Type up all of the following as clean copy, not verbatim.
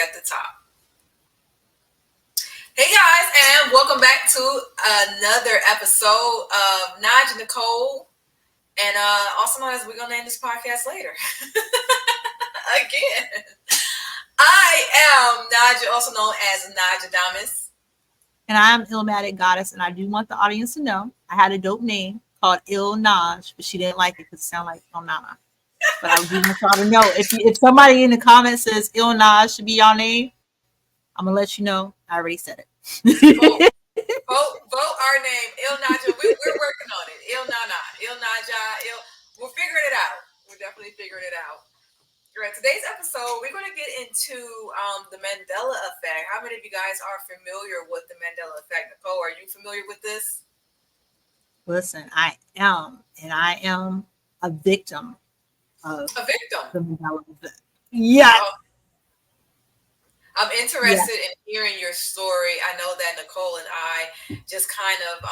at the top. Hey guys, and welcome back to another episode of Naj and Nicole, and also known as we're gonna name this podcast later. Again, I am Naja, also known as Naja Damas. And I'm Illmatic Goddess, and I do want the audience to know I had a dope name called Il Naj, but she didn't like it because it sounded like Il Nana. But I do want y'all to know if somebody in the comments says Il Naj should be your name, I'm gonna let you know. I already said Vote, it. vote our name, Il Naja. We're working on it. Il Nana, Il Naja, We're figuring it out. We're definitely figuring it out. All right, today's episode, we're going to get into the Mandela effect. How many of you guys are familiar with the Mandela effect? Nicole, are you familiar with this? Listen, I am, and I am a victim of A victim. the Mandela effect. Yes. I'm Yes. interested in hearing your story. I know that Nicole and I just kind of,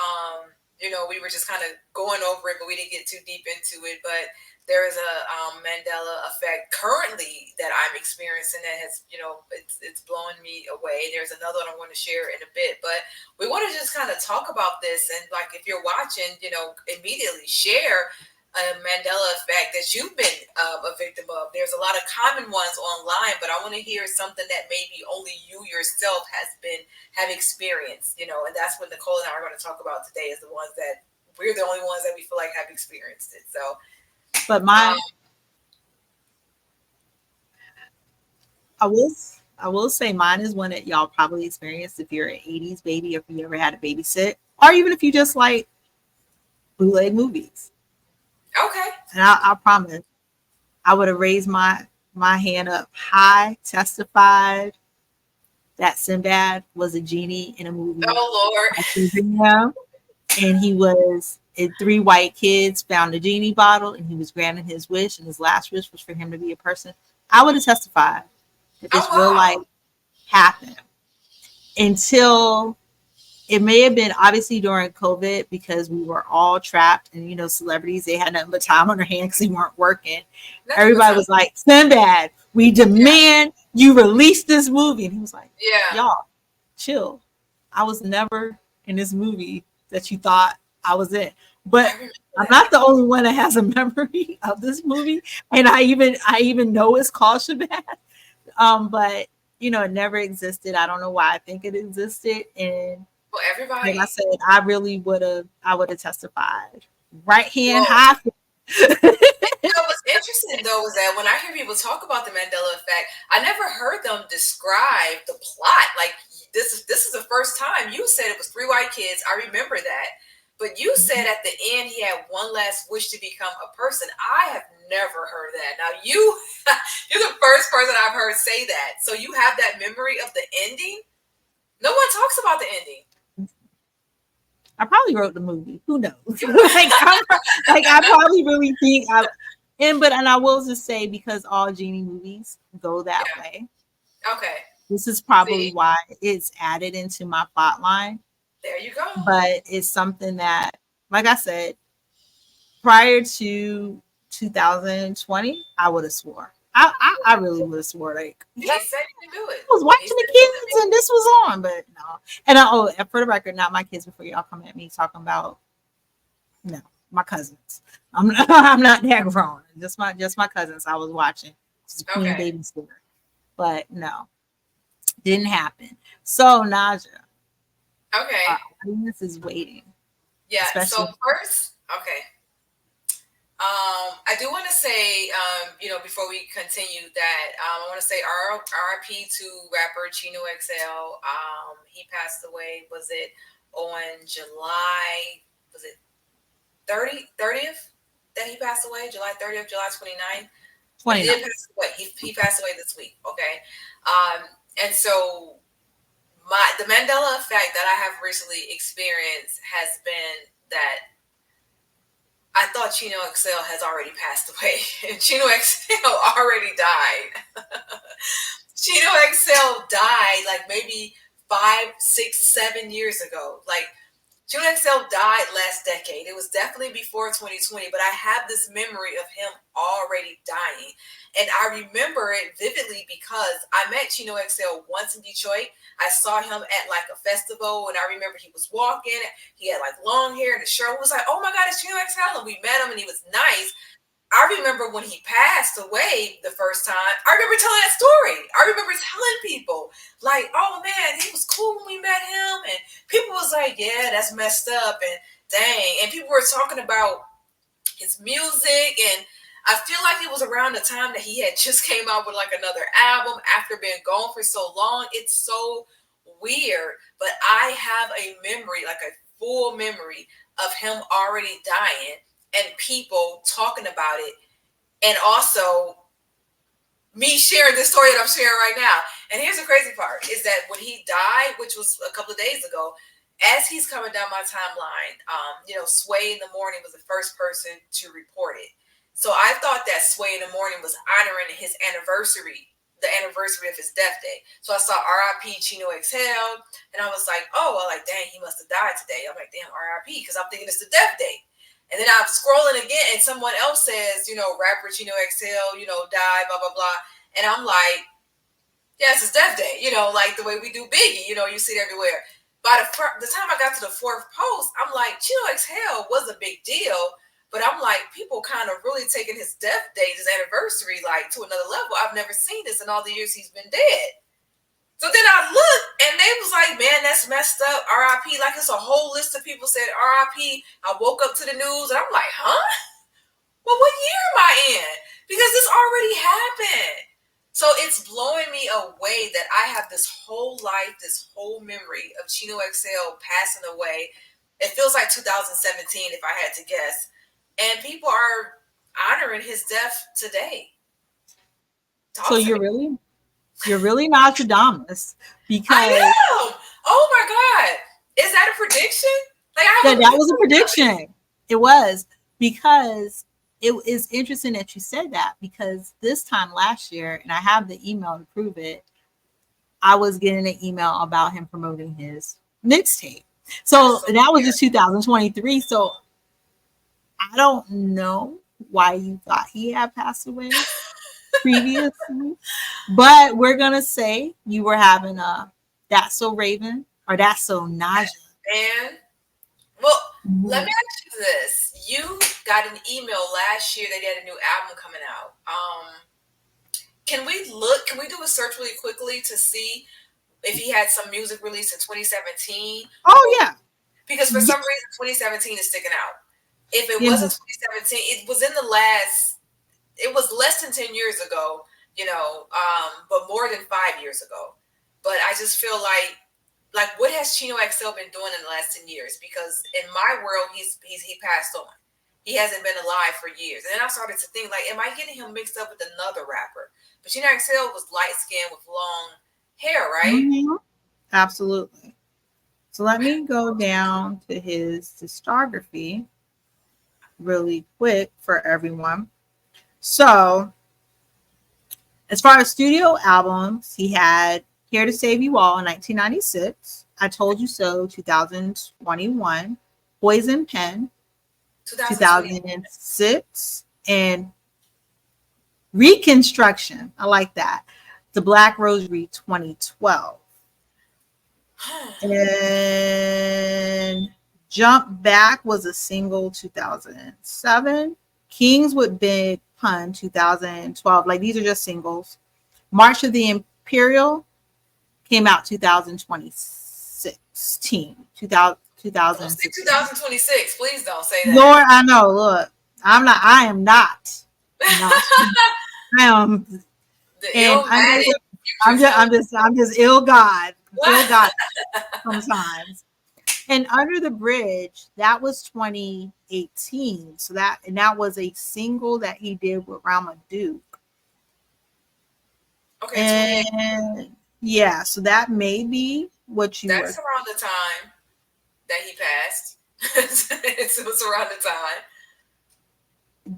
we were just kind of going over it, but we didn't get too deep into it. But there is a Mandela effect currently that I'm experiencing that has, it's blowing me away. There's another one I want to share in a bit, but we want to just kind of talk about this. And like, if you're watching, immediately share a Mandela effect that you've been a victim of. There's a lot of common ones online, but I want to hear something that maybe only you yourself have experienced, and that's what Nicole and I are going to talk about today, is the ones that we're the only ones that we feel like have experienced it. So, But I will say mine is one that y'all probably experienced if you're an 80s baby, or if you ever had a babysit, or even if you just like bootleg movies. okay. And I promise I would have raised my hand up high, testified that Sinbad was a genie in a movie. Oh Him, and he was and three white kids found a genie bottle, and he was granted his wish, and his last wish was for him to be a person. I would have testified that Lord. this Oh real wow. life happened until it may have been obviously during COVID, because we were all trapped, and celebrities, they had nothing but time on their hands because they weren't working. Everybody was like, Sinbad, we demand you release this movie. And he was like, y'all, chill. I was never in this movie that you thought I was in. But I'm not the only one that has a memory of this movie. And I even know it's called Shabbat. But it never existed. I don't know why I think it existed. And Well, everybody. like I said, I would have testified. Right hand high. What's interesting though is that when I hear people talk about the Mandela effect, I never heard them describe the plot. Like, this is the first time you said it was three white kids. I remember that. But you said at the end he had one last wish to become a person. I have never heard that. Now you're the first person I've heard say that. So you have that memory of the ending? No one talks about the ending. I probably wrote the movie. Who knows? I probably really think and I will just say, because all genie movies go that way. Okay. This is probably why it's added into my plot line. There you go. But it's something that, like I said, prior to 2020, I would have swore. I really would have swore. Like, he said he could do it. I was watching the kids and this was on, but no. And for the record, not my kids, before y'all come at me talking about, no, my cousins. I'm not that grown. Just my cousins I was watching. It's a Queen babysitter. But no, didn't happen. So Naja. Okay. Audience is waiting. Yeah. So first, okay. I do want to say, before we continue that, I want to say RIP to rapper Chino XL. He passed away, was it on July, was it 30th that he passed away? July 30th, July 29th? 29th. He did pass away. He passed away this week, okay? And so the Mandela effect that I have recently experienced has been that I thought Chino XL has already passed away. Chino XL already died. Chino XL died like maybe 5, 6, 7 years ago. Like, Chino XL died last decade. It was definitely before 2020, but I have this memory of him already dying. And I remember it vividly because I met Chino XL once in Detroit. I saw him at like a festival, and I remember he was walking. He had like long hair, and the shirt was like, oh my God, it's Chino XL. And we met him, and he was nice. I remember when he passed away the first time. I remember telling that story. I remember telling people, like, oh man, he was cool when we met him. And people was like, yeah, that's messed up. And dang. And people were talking about his music. And I feel like it was around the time that he had just came out with like another album after being gone for so long. It's so weird. But I have a memory, like a full memory of him already dying and people talking about it, and also me sharing this story that I'm sharing right now. And here's the crazy part is that when he died, which was a couple of days ago, as he's coming down my timeline, Sway in the Morning was the first person to report it. So I thought that Sway in the Morning was honoring his anniversary, the anniversary of his death day. So I saw R.I.P. Chino Exhale, and I was like, oh, well, like, dang, he must have died today. I'm like, damn, R.I.P., because I'm thinking it's the death day. And then I'm scrolling again, and someone else says, rapper Chino Exhale, died, blah, blah, blah. And I'm like, yes, it's Death Day, like the way we do Biggie, you see it everywhere. By the time I got to the fourth post, I'm like, Chino Exhale was a big deal, but I'm like, people kind of really taking his death date, his anniversary, like to another level. I've never seen this in all the years he's been dead. So then I looked, and they was like, man, that's messed up, R.I.P. Like, it's a whole list of people said R.I.P. I woke up to the news, and I'm like, huh? Well, what year am I in? Because this already happened. So it's blowing me away that I have this whole life, this whole memory of Chino XL passing away. It feels like 2017, if I had to guess. And people are honoring his death today. So Talk to me. you're really Nostradamus, I because am. Oh my God. Is that a prediction? Like, I that, haven't that really was a thought about it. prediction. It was, because it is interesting that you said that, because this time last year, and I have the email to prove it, I was getting an email about him promoting his mixtape. That's So so that was weird. just 2023. So I don't know why you thought he had passed away previously, but we're gonna say you were having a That's So Raven or That's So Naja. And well, let me ask you this. You got an email last year that he had a new album coming out. Can we do a search really quickly to see if he had some music released in 2017? Oh Or yeah. because for Yeah. some reason 2017 is sticking out. If it wasn't Yeah. 2017, it was less than 10 years ago, but more than 5 years ago. But I just feel like what has Chino XL been doing in the last 10 years? Because in my world, he passed on. He hasn't been alive for years. And then I started to think, like, am I getting him mixed up with another rapper? But Chino XL was light skinned with long hair, right? Mhm. Absolutely. So let me go down to his discography really quick for everyone. So, as far as studio albums, he had Here to Save You All in 1996, I Told You So 2021, Poison Pen 2020. 2006, and Reconstruction. I like that. The Black Rosary 2012. And Jump Back was a single 2007. Kings with Big Pun 2012. Like, these are just singles. March of the Imperial came out 2016. Don't say 2016. 2026. Please don't say that. Lord, I know. Look, I am not. Not. I am, The and Illmatic future self. I'm just ill God. Ill God sometimes. And Under the Bridge, that was 2018. So that was a single that he did with Rama Duke. Okay, 28. And yeah, so that may be what you That's were. around the time that he passed. It was around the time.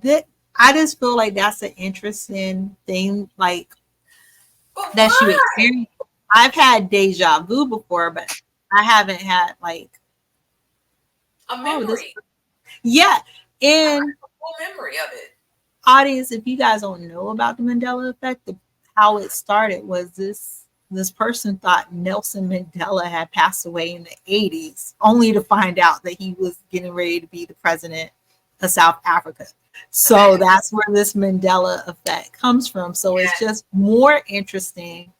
That I just feel like that's an interesting thing, like But that you why? experience. I've had deja vu before, but I haven't had like a Oh, this, memory. yeah. I And have a full memory of it. audience, if you guys don't know about the Mandela effect, how it started was this person thought Nelson Mandela had passed away in the 80s, only to find out that he was getting ready to be the president of South Africa. So Imagine. that's where this Mandela effect comes from. So it's Yeah. just more interesting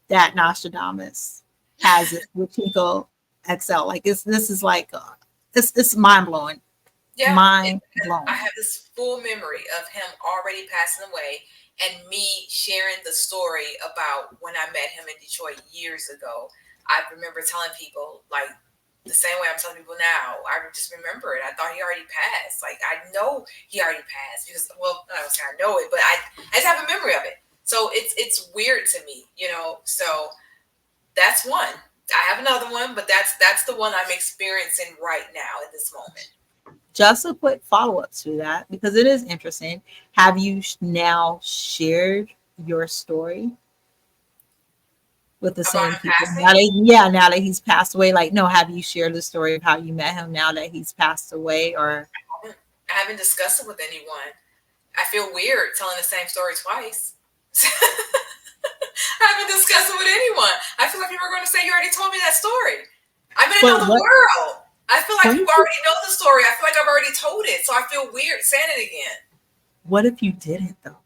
that Nostradamus has it with Chico XL. Like it's this is like it's mind blowing, Yeah. mind I blowing. have this full memory of him already passing away and me sharing the story about when I met him in Detroit years ago. I remember telling people, like, the same way I'm telling people now. I just remember it. I thought he already passed. Like, I know he already passed because, well, I don't say I know it, but I just have a memory of it. So it's weird to me, you know. So that's one. I have another one, but that's the one I'm experiencing right now at this moment. Just a quick follow up to that because it is interesting. Have you now shared your story with the About same him people now passing, that yeah now that he's passed away? Like, no, have you shared the story of how you met him now that he's passed away? Or I haven't discussed it with anyone. I feel weird telling the same story twice. I haven't discussed it with anyone. I feel like people are going to say, "You already told me that story." I'm in but another what world. I feel like people what already know the story. I feel like I've already told it, so I feel weird saying it again. if you didn't though?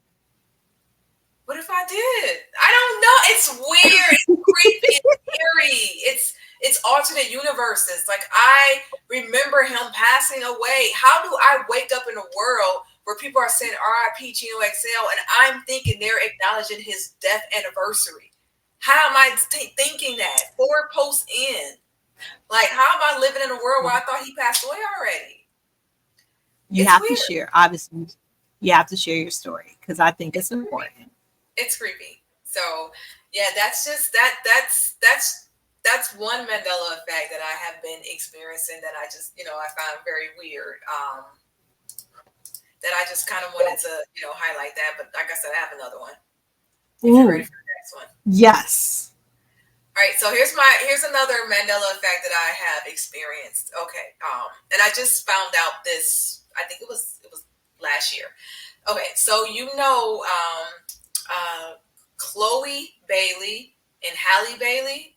What if I did? I don't know. It's weird. It's creepy. It's eerie. It's alternate universes. Like, I remember him passing away. How do I wake up in a world where people are saying R.I.P. Chino XL and I'm thinking they're acknowledging his death anniversary? How am I thinking that 4 posts in? Like, how am I living in a world where I thought he passed away already? You It's have to weird. share. Obviously, you have to share your story because I think it's It's creepy. important. It's creepy. So yeah, that's just that's one Mandela effect that I have been experiencing that I just I found very weird. That I just kind of wanted to highlight that, but like I said, I have another one. If you're ready Ooh, for the next one. yes. All right, so here's another Mandela effect that I have experienced. Okay, and I just found out this. I think it was last year. Okay, so Chloe Bailey and Halle Bailey.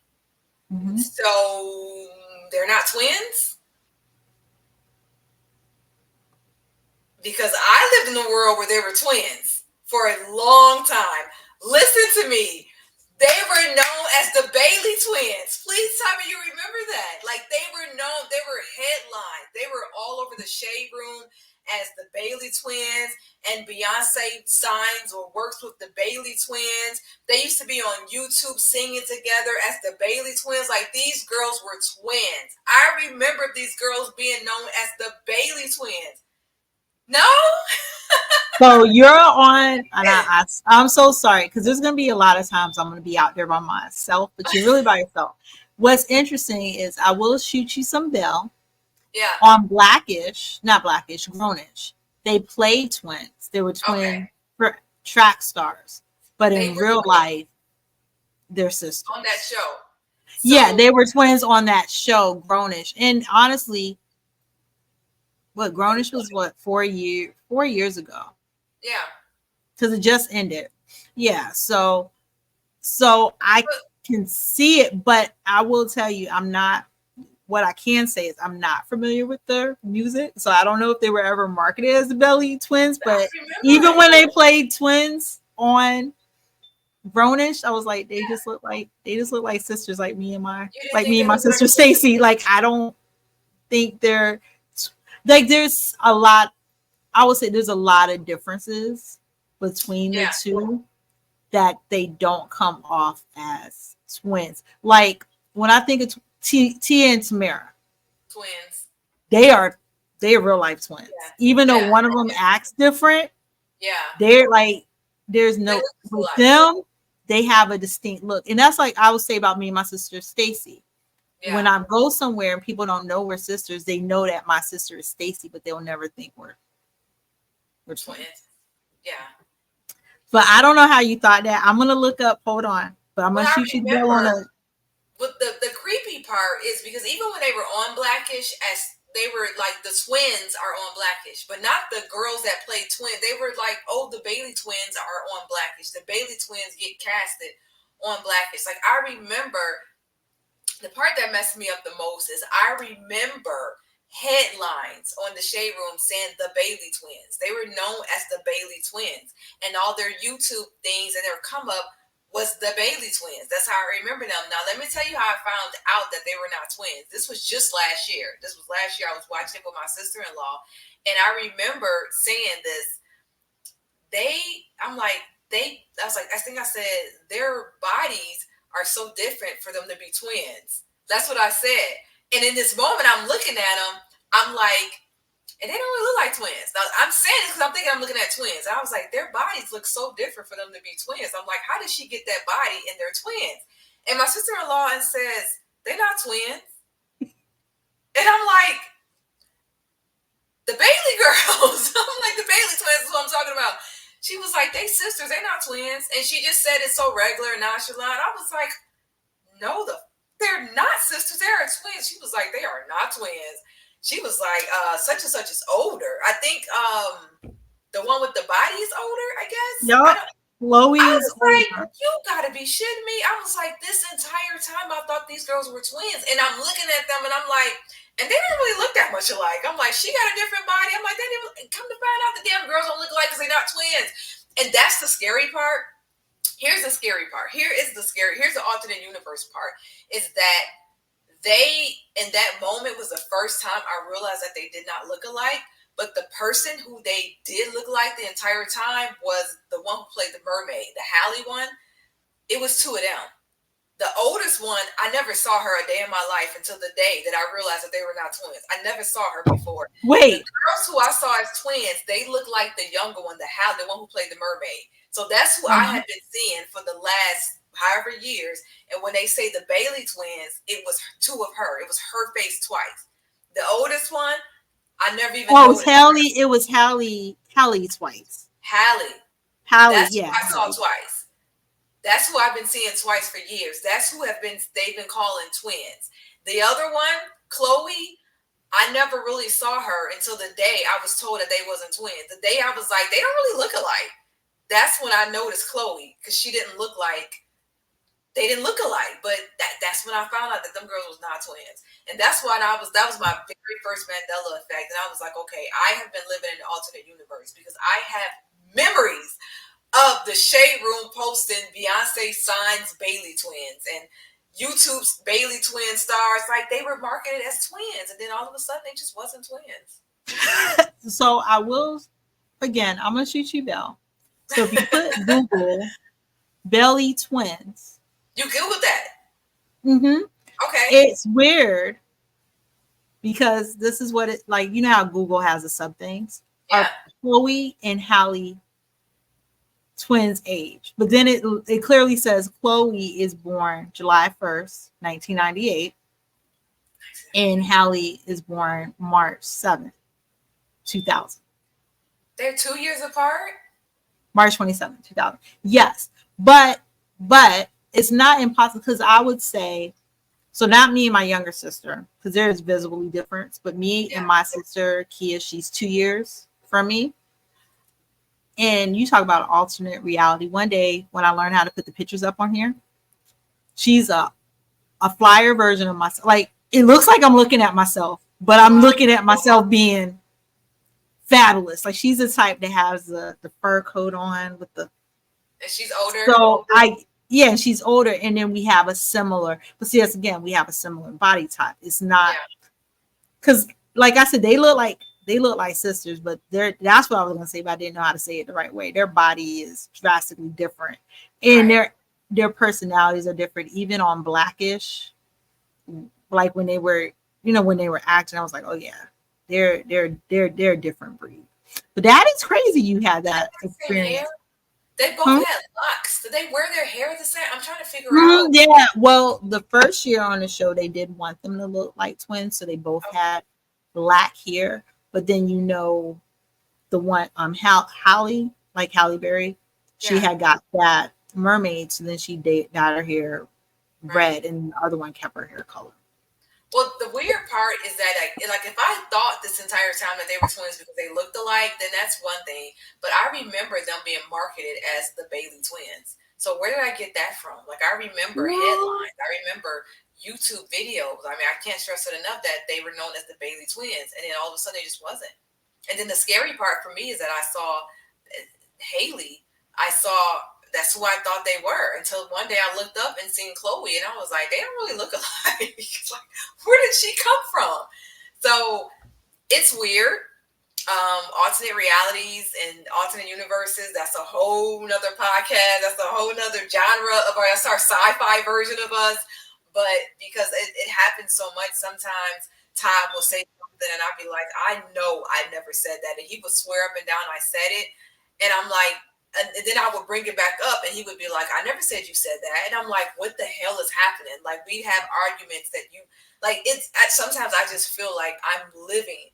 Hmm. So they're not twins because I lived in a world where they were twins for a long time. Listen to me. They were known as the Bailey twins. Please tell me you remember that. Like, they were known, they were headlined. They were all over the shade room as the Bailey twins, and Beyonce signs or works with the Bailey twins. They used to be on YouTube singing together as the Bailey twins. Like, these girls were twins. I remember these girls being known as the Bailey twins. No? So you're on, and I'm so sorry because there's going to be a lot of times I'm going to be out there by myself, but you're really by yourself. What's interesting is I will shoot you some bell Yeah. on Blackish, not Blackish, Grownish. They played twins. They were Okay. twin track stars, but They in were real twins life, they're on that sisters. show. Yeah, So they were twins on that show, Grownish. And honestly, what Grownish was what 4 years ago yeah. because it just ended. Yeah, so I But can see it, but I will tell you, I'm not. What I can say is I'm not familiar with their music, so I don't know if they were ever marketed as the Belly Twins. I But remember even it. when they played twins on Grownish, I was like, they just look like sisters, You didn't like think me they and my looked like sister Stacy. Like I don't think they're like there's a lot. I would say there's a lot of differences between the yeah, two that they don't come off as twins. Like when I think of Tia and Tamara, twins. they are real life twins. Yeah, Even though yeah, one of them acts different, yeah. they're like there's They no look just with alike. them, they have a distinct look. And that's like I would say about me and my sister Stacy. When Yeah, I go somewhere and people don't know we're sisters, they know that my sister is Stacy, but they'll never think we're twins. twins. Yeah. But I don't know how you thought that. I'm gonna look up, hold on. But I'm What gonna I shoot you the bill on remember, a but the creepy part is because even when they were on Blackish as they were like the twins are on Blackish, but not the girls that play twins. They were like, oh, the Bailey twins are on Blackish. The Bailey twins get casted on Blackish. Like I remember the part that messed me up the most is I remember headlines on the Shade Room saying the Bailey twins. They were known as the Bailey twins, and all their YouTube things and their come up was the Bailey twins. That's how I remember them. Now let me tell you how I found out that they were not twins. This was just last year. This was last year. I was watching it with my sister-in-law, and I remember saying this. I'm like, I was like, I think I said their bodies are so different for them to be twins. That's what I said. And in this moment, I'm looking at them. I'm like, and they don't really look like twins. Now, I'm saying this because I'm thinking I'm looking at twins. I was like, their bodies look so different for them to be twins. I'm like, how did she get that body and they're twins? And my sister-in-law says, they're not twins. And I'm like, the Bailey girls. I'm like, the Bailey twins is what I'm talking about. She was like, they sisters, they're not twins. And she just said it so regular and nonchalant. I was like, no, they're not sisters. They're twins. She was like, they are not twins. She was like, such and such is older. I think the one with the body is older, I guess. Yup. Chloe I is was like, older. you gotta be shitting me. I was like, this entire time I thought these girls were twins. And I'm looking at them and I'm like, and they didn't really look that much alike. I'm like, she got a different body. I'm like, they didn't come to find out the damn girls don't look alike because they're not twins. And that's the scary part. Here's the scary part. Here's the alternate universe part. Is that they, in that moment, was the first time I realized that they did not look alike. But the person who they did look like the entire time was the one who played the mermaid, the Hallie one. It was two of them. The oldest one, I never saw her a day in my life until the day that I realized that they were not twins. I never saw her before. Wait. The girls who I saw as twins, they look like the younger one, the one who played the mermaid. So that's who I had been seeing for the last however years. And when they say the Bailey twins, it was two of her. It was her face twice. The oldest one, I never even. Oh, it was Hallie. It was Hallie twice. Hallie. Hallie, That's yeah. who I saw twice. That's who I've been seeing twice for years. That's who they've been calling twins. The other one, Chloe, I never really saw her until the day I was told that they wasn't twins. The day I was like, they don't really look alike. That's when I noticed Chloe because they didn't look alike. But that's when I found out that them girls was not twins. And that's why that was my very first Mandela effect. And I was like, okay, I have been living in an alternate universe because I have memories of the Shade Room posting Beyonce signs Bailey twins and YouTube's Bailey twin stars. Like they were marketed as twins. And then all of a sudden they just wasn't twins. So I will, again, I'm going to shoot you, Belle. So if you put Google Bailey twins. You Googled that? Mm-hmm. Okay. It's weird because this is what it, like, you know how Google has the sub things? Yeah. Are Chloe and Hallie twins age? But then it clearly says Chloe is born July 1st, 1998. And Hallie is born March 7th, 2000. They're 2 years apart? March 27th, 2000. Yes. But it's not impossible because I would say, so not me and my younger sister, because there is visibly difference, but me and my sister, Kia, she's 2 years from me. And you talk about alternate reality. One day when I learned how to put the pictures up on here, she's a flyer version of myself. Like, it looks like I'm looking at myself, but I'm looking at myself being fabulous. Like, she's the type that has the fur coat on with the. And she's older. So she's older, and then we have a similar. But see, again, we have a similar body type. It's not because, like I said, they look like sisters, but that's what I was gonna say, but I didn't know how to say it the right way. Their body is drastically different, and their personalities are different. Even on Blackish, like when they were acting, I was like, oh yeah, they're a different breed. But that is crazy. You had that experience. They both had locks. Did they wear their hair the same? I'm trying to figure out. Yeah. Well, the first year on the show, they did want them to look like twins, so they both had black hair. But then the one Halle Berry, she had got that mermaid, so then she got her hair red, and the other one kept her hair color. Well, the weird part is that like if I thought this entire time that they were twins because they looked alike, then that's one thing. But I remember them being marketed as the Bailey twins. So where did I get that from? Like I remember Well, headlines. I remember YouTube videos. I mean, I can't stress it enough that they were known as the Bailey twins, and then all of a sudden it just wasn't. And then the scary part for me is that I saw Haley. I saw that's who I thought they were until one day I looked up and seen Chloe, and I was like, they don't really look alike. Like, where did she come from? So it's weird. Alternate realities and alternate universes. That's a whole nother podcast. That's a whole nother genre of our, that's our sci-fi version of us. But because it happens so much, sometimes Todd will say something and I'll be like, I know I never said that. And he would swear up and down I said it. And I'm like, and then I would bring it back up and he would be like, I never said you said that. And I'm like, what the hell is happening? Like, we have arguments that you, like, it's, sometimes I just feel like I'm living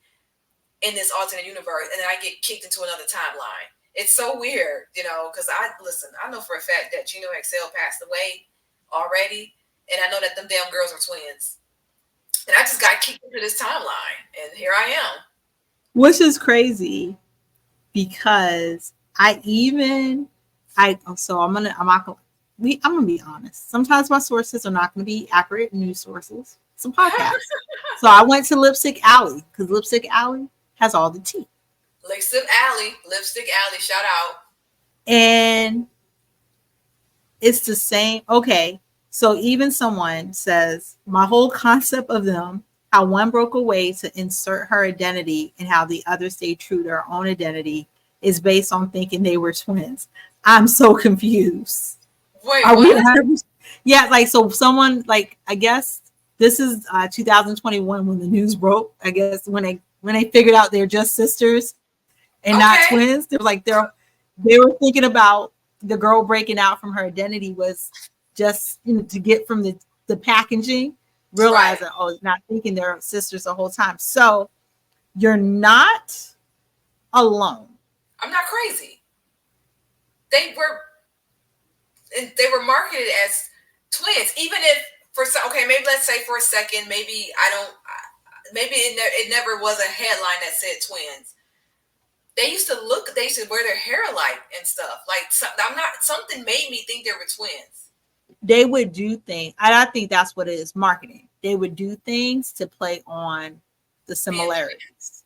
in this alternate universe and then I get kicked into another timeline. It's so weird, you know, because listen, I know for a fact that Chino XL passed away already. And I know that them damn girls are twins. And I just got kicked into this timeline. And here I am. which is crazy because so I'm gonna be honest. Sometimes my sources are not gonna be accurate news sources. Some podcasts. So I went to Lipstick Alley because Lipstick Alley has all the tea. Lipstick Alley, shout out. And it's the same. Okay. So even someone says my whole concept of them, how one broke away to insert her identity and how the other stayed true to her own identity, is based on thinking they were twins. I'm so confused. Wait, Are we? what? Yeah, like so. Someone like I guess this is 2021 when the news broke. I guess when they figured out they're just sisters and not Okay. twins. They're like they were thinking about the girl breaking out from her identity was just to get from the packaging, Right. realizing not thinking they're sisters the whole time. So you're not alone. I'm not crazy. They were they were marketed as twins. Even if for some, okay, maybe let's say for a second, maybe I don't, maybe it never was a headline that said twins. They used to look, they used to wear their hair alike and stuff. Like I'm not, something made me think they were twins. They would do things. I think that's what it is, marketing. They would do things to play on the Being twins. similarities.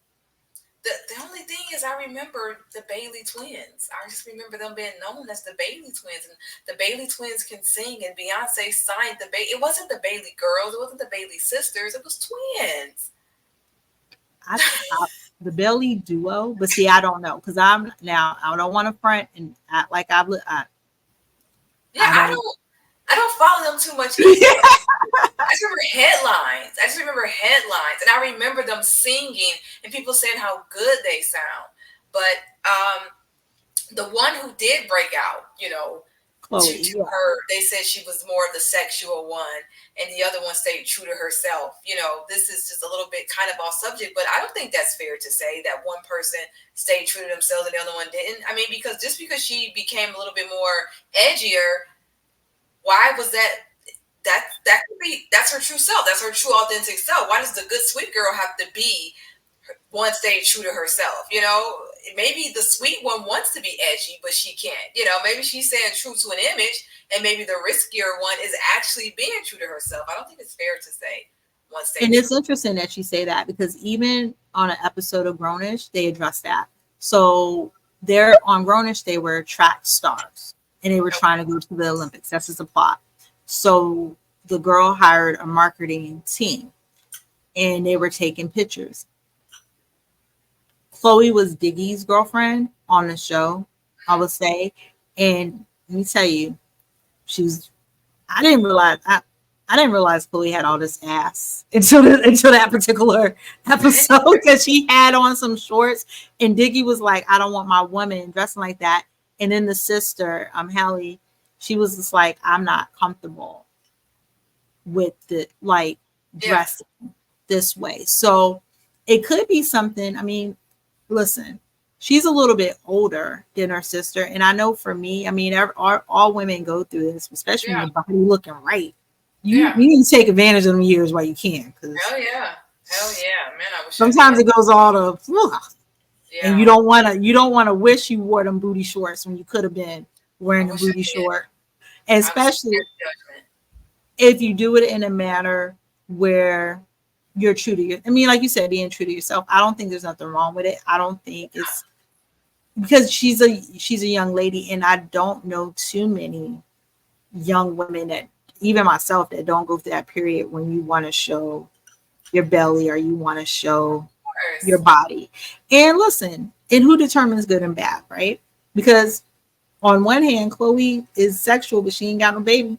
The only thing is, I remember the Bailey twins. I just remember them being known as the Bailey twins, and the Bailey twins can sing. And Beyonce signed the Bailey. It wasn't the Bailey girls. It wasn't the Bailey sisters. It was twins. I the Belly duo, but see, I don't know because I don't want to front and act like Yeah, I don't. I don't follow them too much either. I just remember headlines. I just remember headlines, and I remember them singing and people saying how good they sound. But the one who did break out, you know, Chloe, to yeah. her, they said she was more of the sexual one, and the other one stayed true to herself. You know, this is just a little bit kind of off subject, but I don't think that's fair to say that one person stayed true to themselves and the other one didn't. I mean, because just because she became a little bit more edgier, why was that? That could be, that's her true self. That's her true authentic self. Why does the good sweet girl have to be one stayed true to herself? You know, maybe the sweet one wants to be edgy, but she can't. You know, maybe she's staying true to an image, and maybe the riskier one is actually being true to herself. I don't think it's fair to say one stayed And true. it's interesting that you say that because even on an episode of Grownish, they address that. So they're on Grownish, they were track stars and they were trying to go to the Olympics. That's just a plot. So the girl hired a marketing team and they were taking pictures. Chloe was Diggy's girlfriend on the show, I would say. And let me tell you, she was I didn't realize I didn't realize Chloe had all this ass until that particular episode because she had on some shorts and Diggy was like, I don't want my woman dressing like that. And then the sister, Hallie, she was just like, I'm not comfortable with the like Yeah, dressing this way. So it could be something. I mean, listen, she's a little bit older than her sister. And I know for me, I mean, all women go through this, especially when yeah, your body looking right. You Yeah. need to take advantage of them years while you can, because Hell yeah. Hell yeah. Man, I wish I sometimes did. it goes all to, and Yeah. you don't want to wish you wore them booty shorts when you could have been wearing I the wish I booty did. short, I was especially scared of judgment. if you do it in a manner where you're true to your. I mean, like you said, being true to yourself. I don't think there's nothing wrong with it. I don't think it's because she's a young lady, and I don't know too many young women that, even myself, that don't go through that period when you want to show your belly or you want to show Of your course. body. And listen, and who determines good and bad, right? Because on one hand, Chloe is sexual, but she ain't got no baby.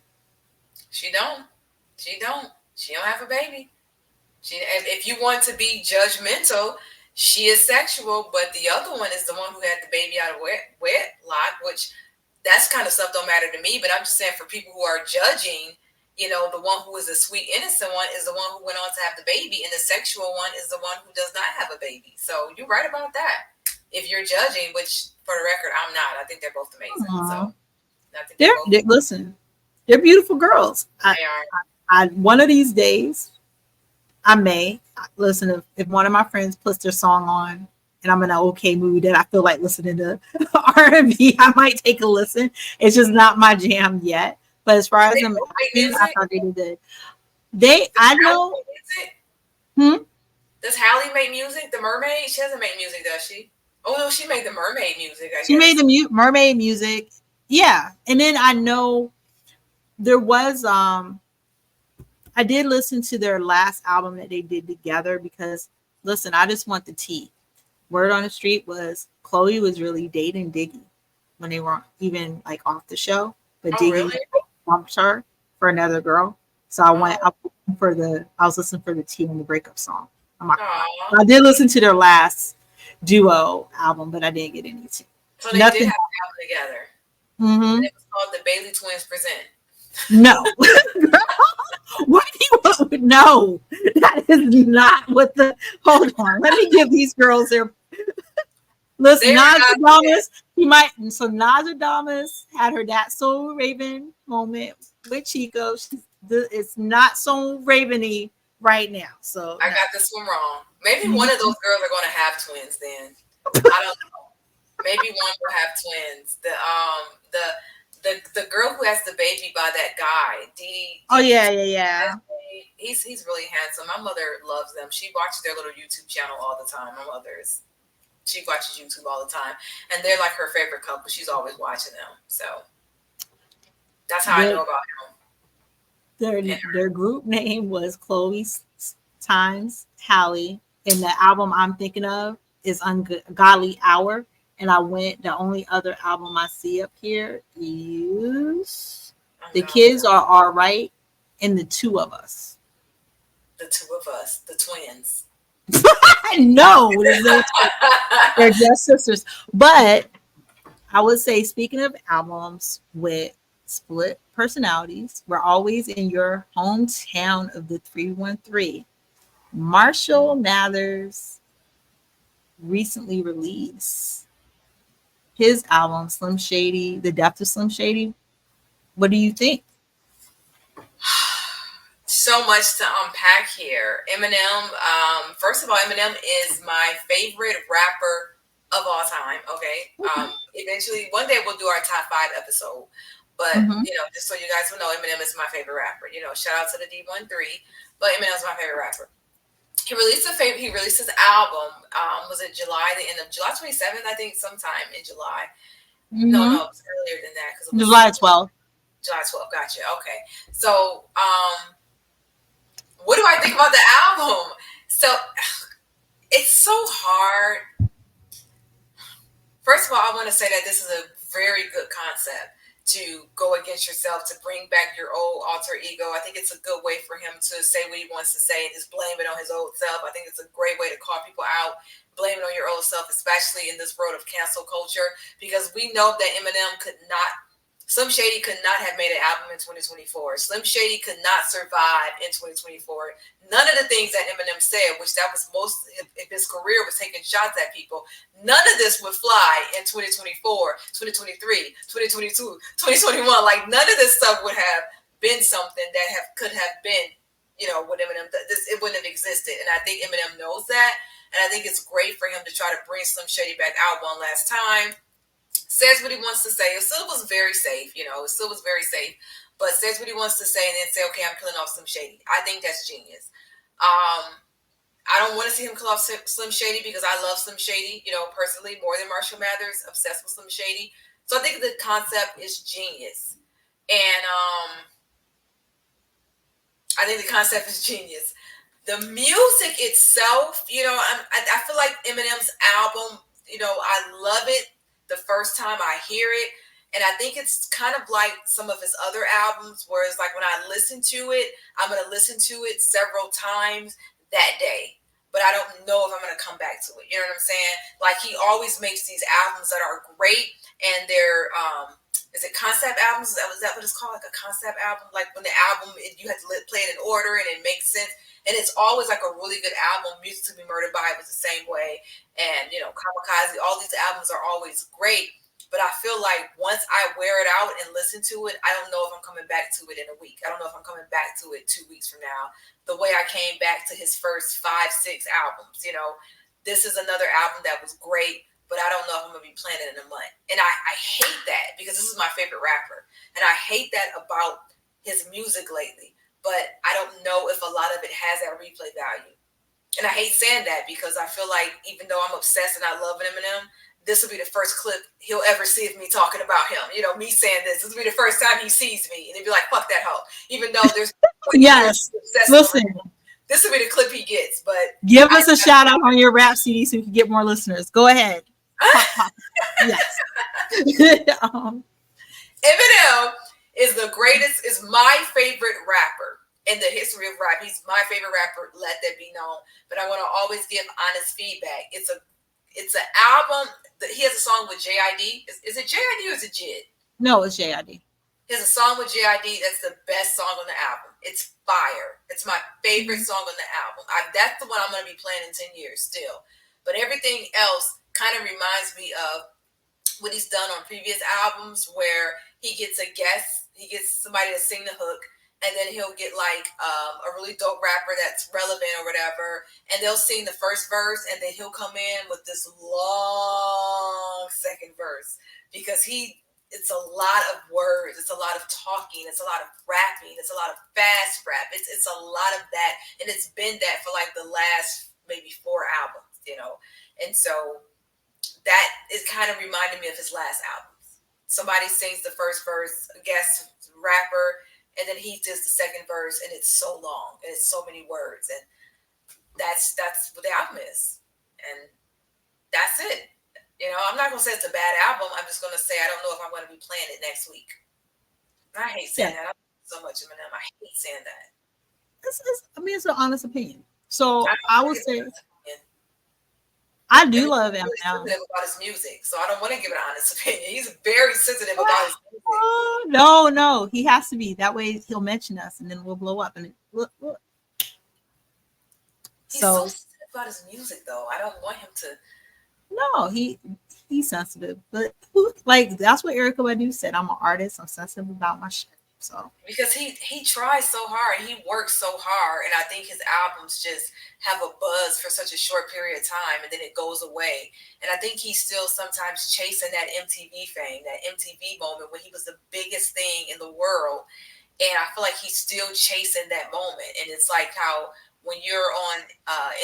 She don't. She don't. She don't have a baby. If you want to be judgmental, she is sexual, but the other one is the one who had the baby out of wedlock, which that's kind of stuff don't matter to me. But I'm just saying for people who are judging, the one who is a sweet, innocent one is the one who went on to have the baby, and the sexual one is the one who does not have a baby. So you're right about that. If you're judging, which for the record, I'm not. I think they're both amazing. So Aw. I think they're both, Listen, they're beautiful girls. they are. I one of these days I may listen if one of my friends puts their song on and I'm in an okay mood and I feel like listening to R&B, I might take a listen. It's just not my jam yet. But as far Do as they them both make acting, I music? thought they did good. Does I Hallie know. make music? Hmm? Does Hallie make music? The mermaid? She doesn't make music, does she? Oh no, she made the mermaid music, I She made guess. the mermaid music. Yeah, and then I know there was I did listen to their last album that they did together because listen, I just want the tea. Word on the street was Chloe was really dating Diggy when they weren't even like off the show, but Oh Diggy really? bumped her for another girl. So Oh, I was listening for the tea and the breakup song. I'm not gonna lie. aw. I did listen to their last duo album, but I didn't get any tea. So they did Nothing. have an album together, and Mm-hmm. it was called the Bailey Twins Present. No. What do you want? No, that is not what the. Hold on. Let me give these girls their. They Listen, are not Nostradamus, twins. he might. So Nostradamus had her that soul raven moment with Chico. It's not so raveny right now. So I no. got this one wrong. Maybe one of Mhm. those girls are going to have twins then. I don't know. Maybe one will have twins. The girl who has the baby by that guy, Oh D. yeah, yeah, yeah. He's really handsome. My mother loves them. She watches their little YouTube channel all the time. My mother's she watches YouTube all the time, and they're like her favorite couple. She's always watching them. So that's how I Their know about him. And their group name was Chloe times Hallie, and the album I'm thinking of is Ungodly Hour. And I went. The only other album I see up here is The ungodly Kids hour. Are All Right and The Two of Us. The two of us, the twins. No, there's no. They're just sisters. But I would say, speaking of albums with split personalities, we're always in your hometown of the 313. Marshall Mathers recently released his album Slim Shady, The Death of Slim Shady. What do you think? So much to unpack here. Eminem. First of all, Eminem is my favorite rapper of all time. Okay. Okay. Eventually, one day we'll do our top five episode. But Mm-hmm. just so you guys will know, Eminem is my favorite rapper. Shout out to the D13, but Eminem is my favorite rapper. He released his album. Was it July? The end of July 27th, I think, sometime in July. No, Mm-hmm. no, it was earlier than that because it was July 12th. July 12th. Gotcha. Okay. So, what do I think about the album? So, it's so hard. First of all, I want to say that this is a very good concept to go against yourself, to bring back your old alter ego. I think it's a good way for him to say what he wants to say and just blame it on his old self. I think it's a great way to call people out, blame it on your old self, especially in this world of cancel culture, because we know that Eminem could not Slim Shady could not have made an album in 2024. Slim Shady could not survive in 2024. None of the things that Eminem said, which that was most if his career was taking shots at people, none of this would fly in 2024, 2023, 2022, 2021. Like none of this stuff would have been something that could have been, with Eminem. It wouldn't have existed, and I think Eminem knows that, and I think it's great for him to try to bring Slim Shady back out one last time. Says what he wants to say. It still was very safe, it still was very safe, but says what he wants to say and then say, okay, I'm killing off Slim Shady. I think that's genius. I don't want to see him kill off Slim Shady because I love Slim Shady, personally, more than Marshall Mathers, obsessed with Slim Shady. So I think the concept is genius. And I think the concept is genius. The music itself, I feel like Eminem's album, I love it the first time I hear it. And I think it's kind of like some of his other albums, where it's like when I listen to it, I'm going to listen to it several times that day. But I don't know if I'm going to come back to it. You know what I'm saying? Like, he always makes these albums that are great, and they're, is it concept albums? Is that what it's called? Like a concept album? Like when the album, you have to play it in order and it makes sense. And it's always like a really good album. Music to Be Murdered By was the same way. And, Kamikaze, all these albums are always great. But I feel like once I wear it out and listen to it, I don't know if I'm coming back to it in a week. I don't know if I'm coming back to it 2 weeks from now. The way I came back to his first 5, 6 albums, this is another album that was great, but I don't know if I'm going to be playing it in a month. And I hate that, because this is my favorite rapper. And I hate that about his music lately. But I don't know if a lot of it has that replay value. And I hate saying that, because I feel like even though I'm obsessed and I love Eminem, this will be the first clip he'll ever see of me talking about him. Me saying this. This will be the first time he sees me. And he'll be like, fuck that hoe. Even though there's... Yes. Listen. This will be the clip he gets, but... Give us a shout out on your rap CD so we can get more listeners. Go ahead. Pop, pop. Yes. Eminem is my favorite rapper in the history of rap. He's my favorite rapper, let that be known. But I want to always give honest feedback. It's an album. He has a song with JID. Is it JID or is it JID? No, it's JID. He has a song with JID that's the best song on the album. It's fire. It's my favorite song on the album. That's the one I'm going to be playing in 10 years still. But everything else kind of reminds me of what he's done on previous albums, where he gets a guest, he gets somebody to sing the hook, and then he'll get like a really dope rapper that's relevant or whatever, and they'll sing the first verse, and then he'll come in with this long second verse, because it's a lot of words, it's a lot of talking, it's a lot of rapping, it's a lot of fast rap, it's a lot of that, and it's been that for like the last maybe 4 albums, and so that is kind of reminding me of his last albums. Somebody sings the first verse, a guest rapper, and then he does the second verse, and it's so long, and it's so many words, and that's what the album is, and that's it. I'm not gonna say it's a bad album. I'm just gonna say I don't know if I'm gonna be playing it next week. And I hate saying that. I love so much Eminem. I hate saying that. It's an honest opinion. So I would say I do love Eminem. He's sensitive about his music, so I don't want to give an honest opinion. He's very sensitive about his music. No, he has to be. That way he'll mention us, and then we'll blow up. And look. He's so sensitive about his music, though. I don't want him to. No, he's sensitive, but like that's what Erykah Badu said. I'm an artist. I'm sensitive about my shit. So because he tries so hard, he works so hard, and I think his albums just have a buzz for such a short period of time, and then it goes away. And I think he's still sometimes chasing that MTV fame, that MTV moment when he was the biggest thing in the world. And I feel like he's still chasing that moment. And it's like how when you're on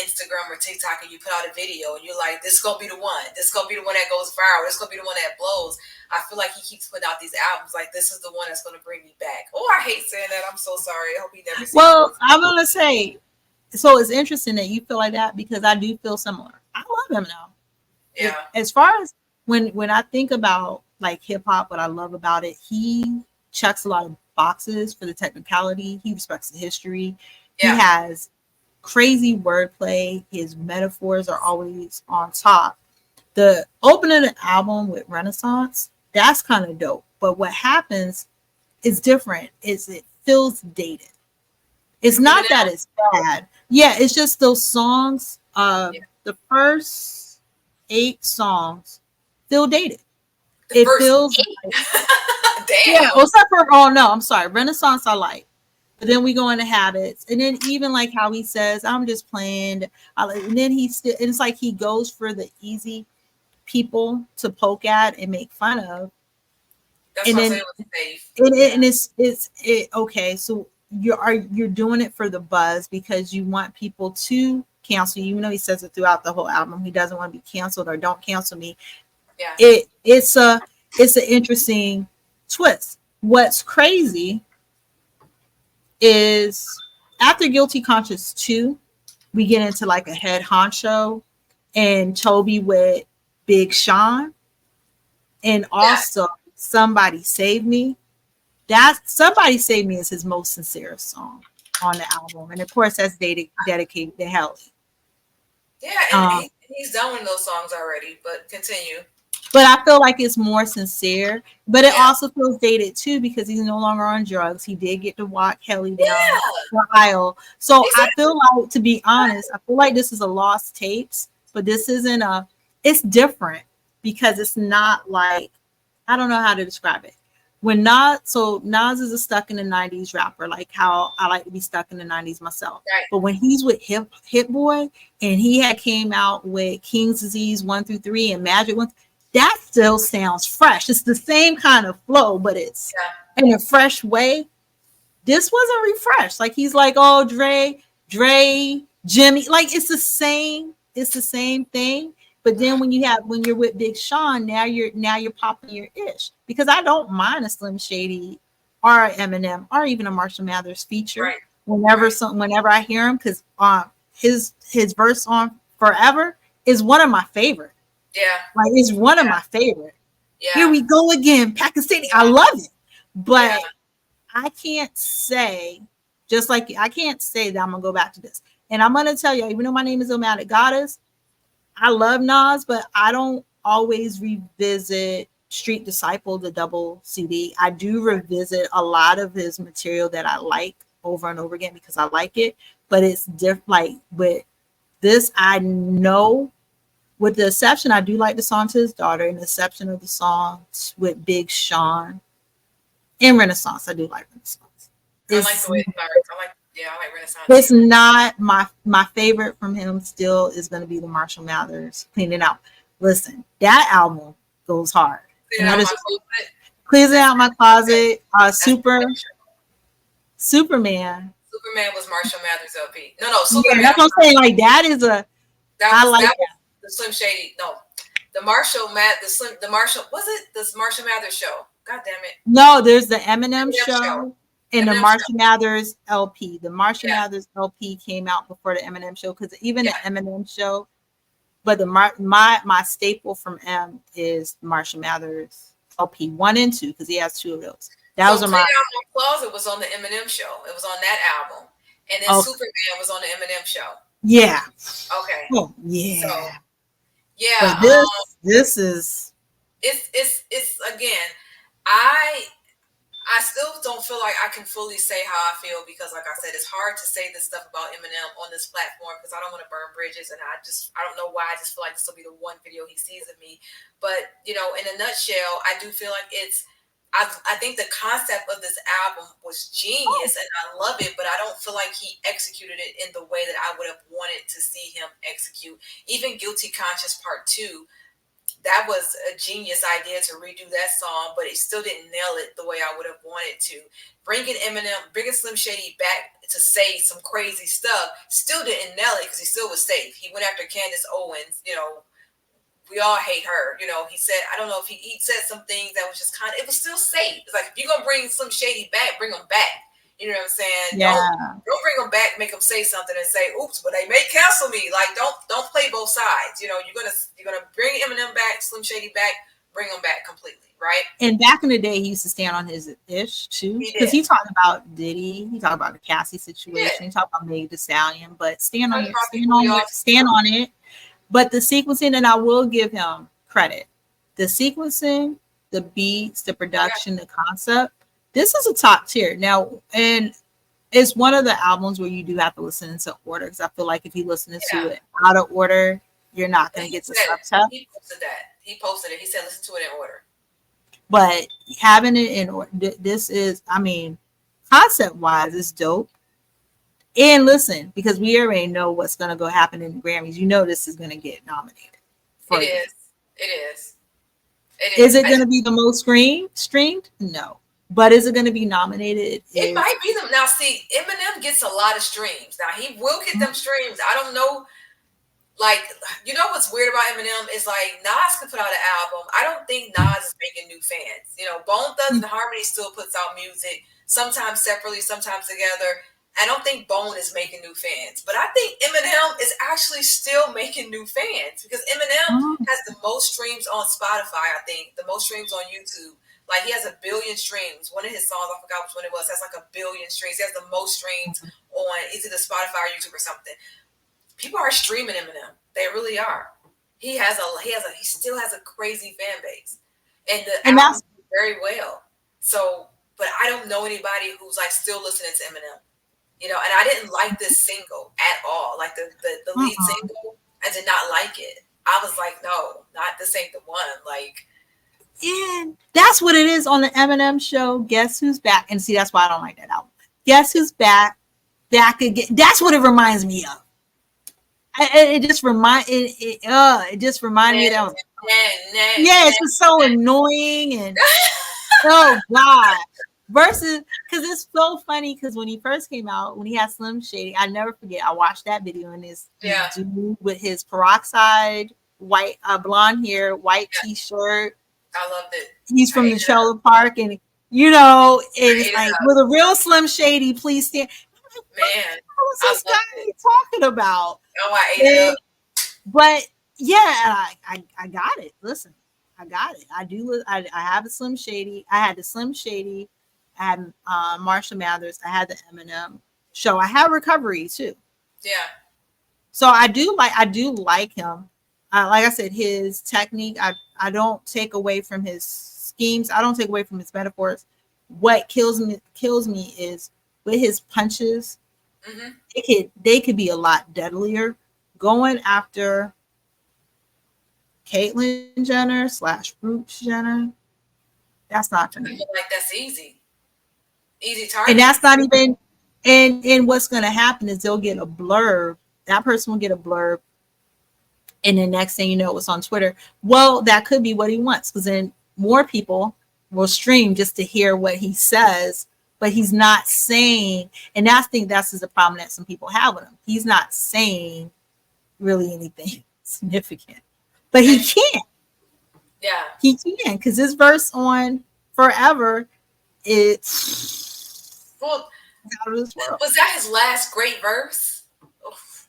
Instagram or TikTok and you put out a video and you're like, this is going to be the one. This is going to be the one that goes viral. This is going to be the one that blows. I feel like he keeps putting out these albums like, this is the one that's going to bring me back. Oh, I hate saying that. I'm so sorry. I hope he never sees Well, I'm going to say, so it's interesting that you feel like that because I do feel similar. I love him now. Yeah. As far as when I think about like hip hop, what I love about it, he checks a lot of boxes for the technicality. He respects the history. Yeah. He has crazy wordplay. His metaphors are always on top. The opening of the album with Renaissance, that's kind of dope. But what happens is different. Is it feels dated. It's not that it's bad. Yeah, it's just those songs. The first 8 songs feel dated. It feels Yeah, Damn. except for oh no, I'm sorry, Renaissance I like. But then we go into habits, and then even like how he says, "I'm just playing," and then he still, and it's like he goes for the easy people to poke at and make fun of, That's and why I say then it was safe. and Yeah. okay. So you're doing it for the buzz because you want people to cancel you, even though he says it throughout the whole album. He doesn't want to be canceled or don't cancel me. Yeah. It's an interesting twist. What's crazy is after Guilty Conscience 2, we get into like a head honcho and Toby with Big Sean, and Yeah. also Somebody Save Me. That Somebody Save Me is his most sincere song on the album. And of course, that's dedicated to Helly. Yeah, and Um, he's done one of those songs already, but continue. but I feel like it's more sincere. But it Yeah. also feels dated too because he's no longer on drugs. He did get to walk Kelly down Yeah. the aisle. So I Exactly. feel like, to be honest, I feel like this is a lost tapes, but this isn't a. It's different because it's not like, I don't know how to describe it. When Nas is a stuck in the '90s rapper, like how I like to be stuck in the '90s myself. Right. But when he's with Hit Boy, and he had came out with King's Disease 1 through 3 and Magic One, that still sounds fresh. It's the same kind of flow, but it's Yeah. in a fresh way. This wasn't refreshed. Like he's like, oh, Dre, Jimmy, like it's the same thing. But then when you're with Big Sean, now you're popping your ish. Because I don't mind a Slim Shady or Eminem or even a Marshall Mathers feature Right. Right. whenever I hear him, because his verse on Forever is one of my favorite. Yeah. Like it's one of Yeah. my favorite. Here Yeah. we go again, Pakistani. I Yeah. love it. Yeah. But I can't say, just like I can't say that I'm gonna go back to this. And I'm gonna tell you, even though my name is Omatic Goddess, I love Nas, but I don't always revisit Street Disciple, the double CD. I do revisit a lot of his material that I like over and over again because I like it. But it's different. Like with this, I know, with the exception, I do like the song to his daughter, and the exception of the songs with Big Sean and Renaissance. I do like Renaissance. I like It's the way it starts. I like. Yeah, I like Renaissance it's too. not my favorite from him. Still is going to be the Marshall Mathers Clean It Out. Listen, that album goes hard, Clean and it that out my is closet. Cleans It That's Out My Closet. that's Superman. Superman was Marshall Mathers LP. No, no, Yeah, Superman. that's what I'm saying. Like that is a I like That was that. the Slim Shady. No, the Marshall was it this Marshall Mathers show? God damn it, No, there's the Eminem Eminem show. show and the Eminem show. Marshall Mathers LP. The Marshall Yeah, Mathers LP came out before the Eminem show because even the yeah. Eminem show. But my staple from M is Marshall Mathers LP 1 and 2 because he has two of those. So Those are Clean my Out My Closet was on the Eminem show. It was on that album, and then okay. Superman was on the Eminem show. Yeah. Okay, Oh so yeah. yeah, But this is it's again, I I still don't feel like I can fully say how I feel because, like I said, it's hard to say this stuff about Eminem on this platform because I don't want to burn bridges, and I don't know why. I just feel like this will be the one video he sees of me. But in a nutshell, I do feel like I think the concept of this album was genius, and I love it. But I don't feel like he executed it in the way that I would have wanted to see him execute. Even Guilty Conscience Part Two, that was a genius idea to redo that song, but it still didn't nail it the way I would have wanted to. Bringing Slim Shady back to say some crazy stuff, still didn't nail it because he still was safe. He went after Candace Owens. We all hate her. He said, I don't know if he said some things that was just it was still safe. It's like, if you're going to bring Slim Shady back, bring him back. You know what I'm saying? yeah. Don't bring them back, make them say something and say, "Oops," but they may cancel me. Like, don't play both sides. You're gonna bring Eminem back, Slim Shady back, bring them back completely, right? And back in the day, he used to stand on his ish too, He because did. he talked about Diddy, he talked about the Cassie He did. situation, he talked about Meg Thee Stallion, but stand on it. But the sequencing, and I will give him credit, the sequencing, the beats, the production, the concept. This is a top tier now, and it's one of the albums where you do have to listen into order because I feel like if you listen to it out of order, you're not going to get the subtext. He posted that. He posted it. He said, "Listen to it in order." But having it in this is, I mean, concept wise, it's dope. And listen, because we already know what's gonna go happen in the Grammys, you know this is gonna get nominated It for a Grammy. is. It is. It Is is. it gonna be the most streamed? No. But is it gonna be nominated? It Is might be them. Now, see, Eminem gets a lot of streams. Now, he will get them streams. I don't know. Like, you know what's weird about Eminem is like Nas can put out an album. I don't think Nas is making new fans. You know, Bone Thugs and Harmony still puts out music, sometimes separately, sometimes together. I don't think Bone is making new fans, but I think Eminem is actually still making new fans because Eminem has the most streams on Spotify. I think the most streams on YouTube. Like he has 1 billion streams. One of his songs, I forgot which one it was, has like 1 billion streams. He has the most streams on either the Spotify or YouTube or something. People are streaming Eminem. They really are. He still has a crazy fan base, and the and album that's did very well. So, but I don't know anybody who's like still listening to Eminem. You know, and I didn't like this single at all. Like the lead single, I did not like it. I was like, no, not this ain't the one. Like, and that's what it is on the Eminem show. Guess who's back? And see, that's why I don't like that album. Guess who's back? Back again. That's what it reminds me of. It just remind me of that. Yeah, it's just so annoying and oh god. Versus, because it's so funny. Because when he first came out, when he had Slim Shady, I never forget. I watched that video and this dude with his peroxide white blonde hair, white t-shirt. I loved it. He's I from ate the it up. trailer park, and you know, and I it's ate it like up. with a real Slim Shady, please stand. Man, What's I this guy loved it. talking about? Oh, I ate it up. But yeah, I got it. Listen, I got it. I do. I have a Slim Shady. I had the Slim Shady. I had Marshall Mathers. I had the Eminem show. I have Recovery too. Yeah. So I do like him. Like I said, his technique. I don't take away from his schemes. I don't take away from his metaphors. What kills me is with his punches. Mm-hmm. They could be a lot deadlier. Going after Caitlyn Jenner / Bruce Jenner, that's not for I me. feel like that's easy. Easy And target. that's not even. And what's going to happen is they'll get a blurb. That person will get a blurb, and the next thing you know, it's on Twitter. Well, that could be what he wants, because then more people will stream just to hear what he says, but he's not saying. And I think that's the problem that some people have with him. He's not saying really anything significant, but he can. Yeah. He can, because this verse on Forever is Well, out of this world. was that his last great verse?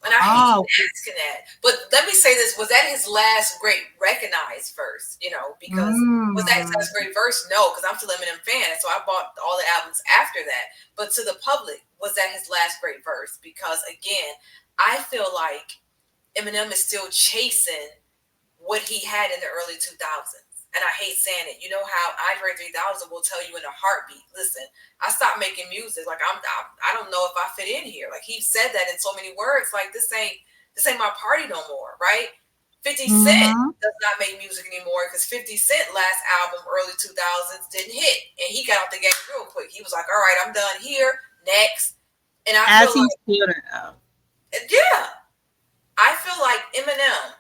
And I hate Oh, even asking that. But let me say this: was that his last great recognized verse? You know, because was that his last great verse? No, because I'm still an Eminem fan, so I bought all the albums after that. But to the public, was that his last great verse? Because again, I feel like Eminem is still chasing what he had in the early 2000s. And I hate saying it. You know how Andre 3000 will tell you in a heartbeat, listen, I stopped making music. Like I don't know if I fit in here. Like he said that in so many words. Like this ain't my party no more, right? 50 Cent does not make music anymore because 50 Cent last album, early 2000s, didn't hit. And he got out the game real quick. He was like, all right, I'm done here. Next. And I as feel he's like, feeling out. yeah, I feel like Eminem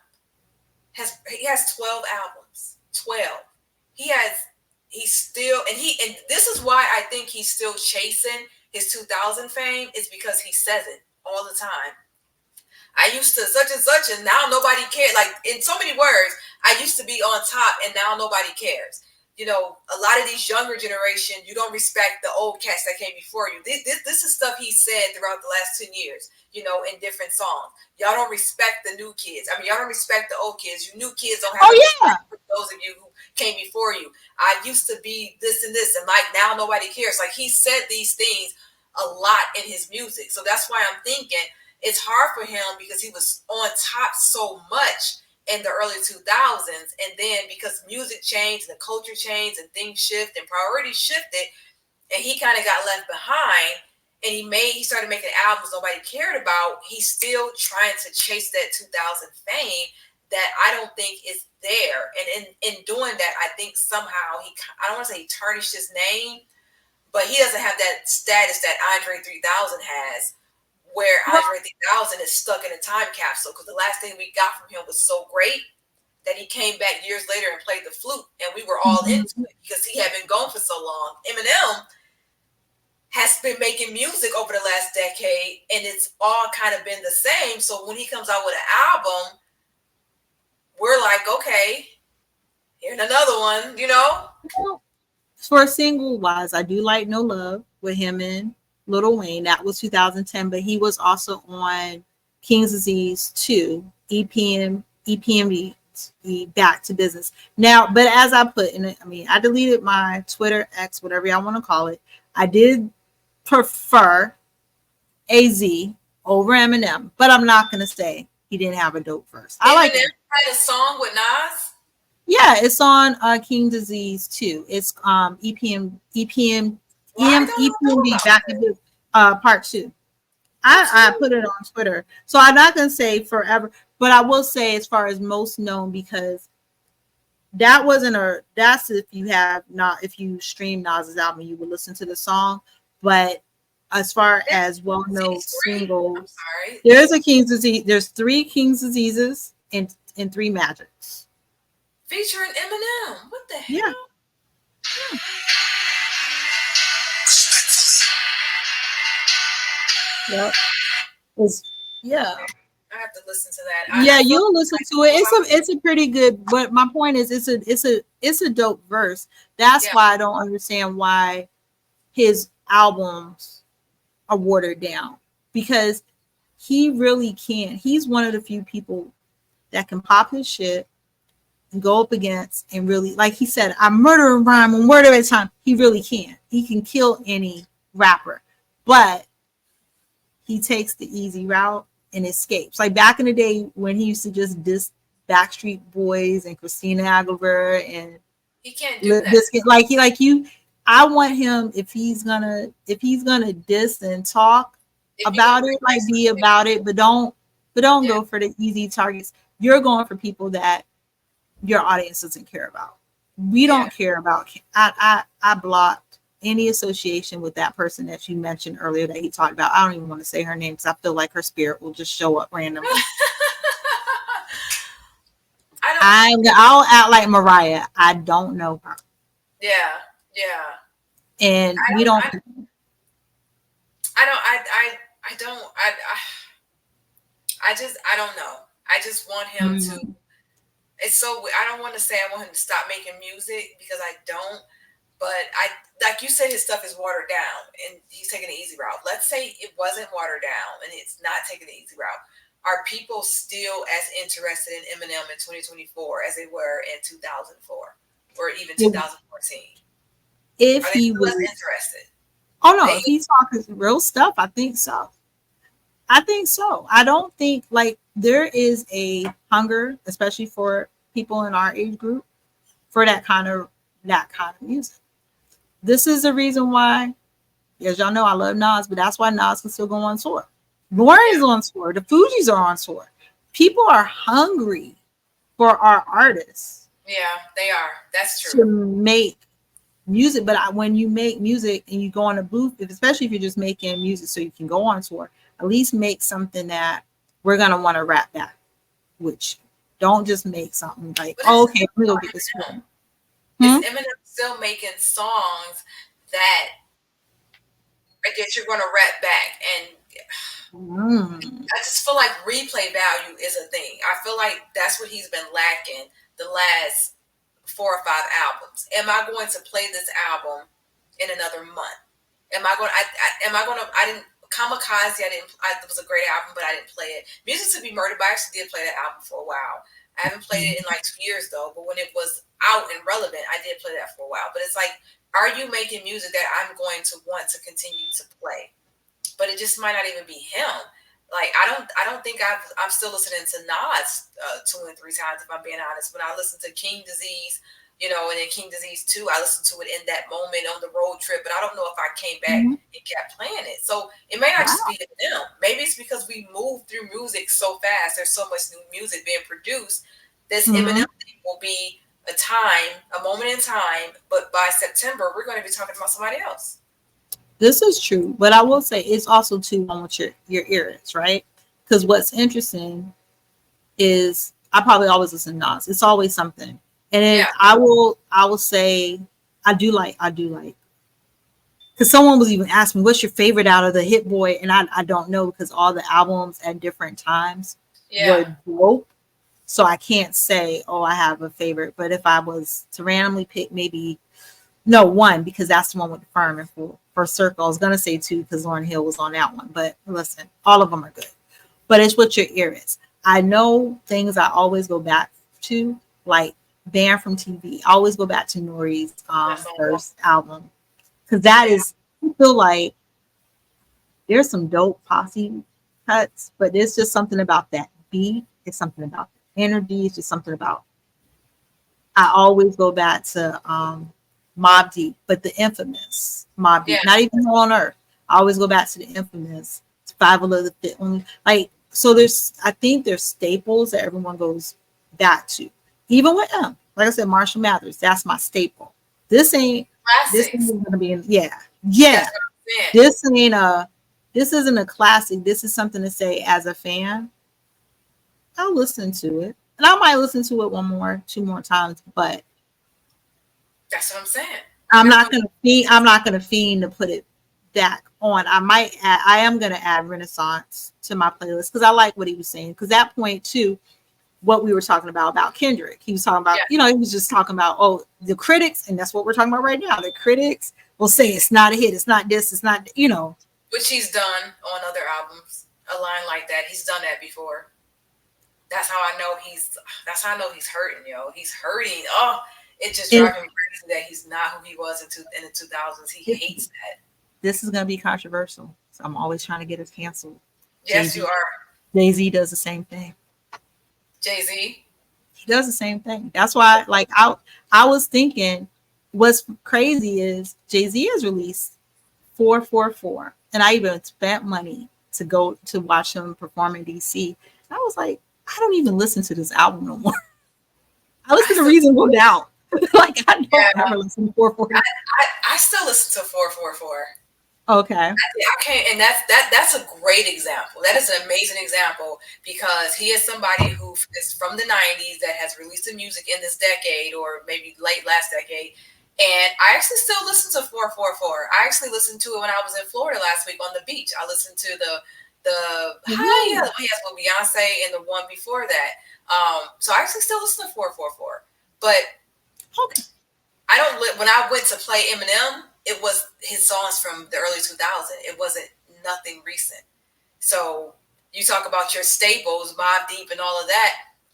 he has 12 albums. 12. He's still and this is why I think he's still chasing his 2000 fame is because he says it all the time. I used to such and such and now nobody cares. Like in so many words, I used to be on top and now nobody cares. You know, a lot of these younger generation, you don't respect the old cats that came before you. This is stuff he said throughout the last 10 years, you know, in different songs. Y'all don't respect the new kids. I mean, y'all don't respect the old kids. You new kids don't have respect for those of you who came before you. I used to be this and this, and like now nobody cares. Like he said these things a lot in his music. So that's why I'm thinking it's hard for him because he was on top so much in the early 2000s, and then because music changed and the culture changed and things shift and priorities shifted, and he kind of got left behind, and he started making albums nobody cared about. He's still trying to chase that 2000 fame that I don't think is there. And in doing that, I think somehow I don't want to say he tarnished his name, but he doesn't have that status that Andre 3000 has, where Well, Andre 3000 is stuck in a time capsule. Because the last thing we got from him was so great that he came back years later and played the flute, and we were all into mhm. it because he had been gone for so long. Eminem has been making music over the last decade, and it's all kind of been the same. So when he comes out with an album, we're like, okay, here's another one, you know? Well, for single wise, I do like No Love with him and Lil Wayne. That was 2010, but he was also on King's Disease 2, EPMD, Back to Business. Now, but as I put in it, I mean, I deleted my Twitter, X, whatever y'all want to call it. I did prefer AZ over Eminem, but I'm not going to say he didn't have a dope verse. I like Eminem it. had a song with Nas. Yeah, it's on King Disease 2. It's Why don't I know EPMD about back that? into part 2. I Absolutely. put it on Twitter. So I'm not gonna say forever, but I will say as far as most known because that wasn't a that's if you have not if you stream Nas's album you would listen to the song. But as far as well known Disease 3. I'm singles, sorry. there's a King's Disease, there's 3 King's Diseases and 3 Magics. Featuring Eminem. What the Yeah. hell? Yeah. Yep. It's yeah. I have to listen to that. I Yeah, feel you'll listen like to it. I know about. It's a pretty good. But my point is, it's a dope verse. That's Yeah, why I don't understand why his albums are watered down because he really can. He's one of the few people that can pop his shit and go up against and really, like he said, I murder and rhyme one word at a time. He really can. He can kill any rapper, but he takes the easy route and escapes. Like back in the day when he used to just diss Backstreet Boys and Christina Aguilera and he can't do Limp that. Bizkit, like he like you. I want him if he's gonna diss and talk If you're gonna about bring it, like be something, about it, but don't yeah, go for the easy targets. You're going for people that your audience doesn't care about. We yeah. don't care about. I blocked any association with that person that you mentioned earlier that he talked about. I don't even want to say her name because I feel like her spirit will just show up randomly. I don't. I'll act like Mariah. I don't know her, Yeah, yeah. and I we don't. don't. I don't. I don't. I just. I don't know. I just want him to. Mm, It's so. I don't want to say I want him to stop making music because I don't. But I, like you said, his stuff is watered down, and he's taking the easy route. Let's say it wasn't watered down, and it's not taking the easy route. Are people still as interested in Eminem in 2024 as they were in 2004 or even if 2014? if Are they he still as was, interested? oh no, They, if he's talking real stuff, I think so. I think so. I don't think like there is a hunger, especially for people in our age group, for that kind of music. This is the reason why, as y'all know, I love Nas, but that's why Nas can still go on tour. Lauren is yeah, on tour. The Fugees are on tour. People are hungry for our artists yeah, they are. That's true. to make music. But when you make music and you go on a booth, especially if you're just making music so you can go on tour, at least make something that we're gonna want to rap back. Which don't just make something like, But oh, it's okay, let me go get this one. is Hmm? Eminem still making songs that I guess you're going to rap back and Mm. I just feel like replay value is a thing. I feel like that's what he's been lacking the last 4 or 5 albums. Am I going to play this album in another month? Am I going? Am I going to? I didn't. Kamikaze. I didn't. It was a great album, but I didn't play it. Music to Be Murdered, but I actually did play that album for a while. I haven't played it in like 2 years though. But when it was out and relevant, I did play that for a while. But it's like, are you making music that I'm going to want to continue to play? But it just might not even be him. Like I don't think I'm still listening to Nas 2 and 3 times if I'm being honest. When I listen to King Disease, and then King Disease 2, I listened to it in that moment on the road trip, but I don't know if I came back Mhm. and kept playing it. So it may not just Wow. be them. Maybe it's because we move through music so fast. There's so much new music being produced This Eminem Hmm. thing will be a moment in time, but by September we're going to be talking about somebody else. This is true, but I will say it's also too on what your ears, right? Because what's interesting is I probably always listen to Nas. It's always something, and then Yeah, I will say I do like because someone was even asking me what's your favorite out of the Hit Boy, and I don't know because all the albums at different times yeah, were dope. So I can't say, oh, I have a favorite. But if I was to randomly pick, maybe no one because that's the one with the firm and for Circle. I was gonna say two because Lauren Hill was on that one. But listen, all of them are good. But it's what your ear is. I know things I always go back to, like Banned from TV. I always go back to Nori's that's on one. first album because that Yeah, is I feel like there's some dope posse cuts, but there's just something about that beat. It's something about the energy. It's just something about. I always go back to Mob Deep, but the infamous Mob yeah, Deep, not even Hell on Earth. I always go back to the infamous Survival of the Fit. Like so, I think there's staples that everyone goes back to, even with them. Like I said, Marshall Mathers, that's my staple. This ain't this classics. ain't gonna be yeah That's yeah. what I'm saying. This ain't a this isn't a classic. This is something to say as a fan. I'll listen to it, and I might listen to it one more, two more times, but That's what I'm saying. We're I'm not not going to gonna fiend. I'm not gonna fiend to put it back on. I might. I am gonna add Renaissance to my playlist because I like what he was saying. Because that point too, what we were talking about Kendrick. He was talking about. yeah, He was just talking about the critics, and that's what we're talking about right now. The critics will say it's not a hit. It's not this. It's not. which he's done on other albums. A line like that, he's done that before. That's how I know he's. That's how I know he's hurting, yo. He's hurting. Oh, it just And drives me crazy that he's not who he was in the 2000s. He this, hates that. this is gonna be controversial. So I'm always trying to get us canceled. Jay Yes, you Z. are. Jay Z does the same thing. Jay Z. He does the same thing. That's why, like, I was thinking, what's crazy is Jay Z has released 444, and I even spent money to go to watch him perform in DC. I was like, I don't even listen to this album no more. I I listen to still, Reasonable Doubt. Like I don't yeah, ever listen to 440. I still listen to 444. Okay. I can't, and that's a great example. That is an amazing example because he is somebody who is from the '90s that has released the music in this decade or maybe late last decade. And I actually still listen to 444. I actually listened to it when I was in Florida last week on the beach. I listened to the hi yeah, Yeah. yes with Beyonce and the one before that. So I actually still listen to 444. But Okay. I don't when I went to play Eminem, it was his songs from the early 2000s. It wasn't nothing recent. So you talk about your staples, Mobb Deep, and all of that.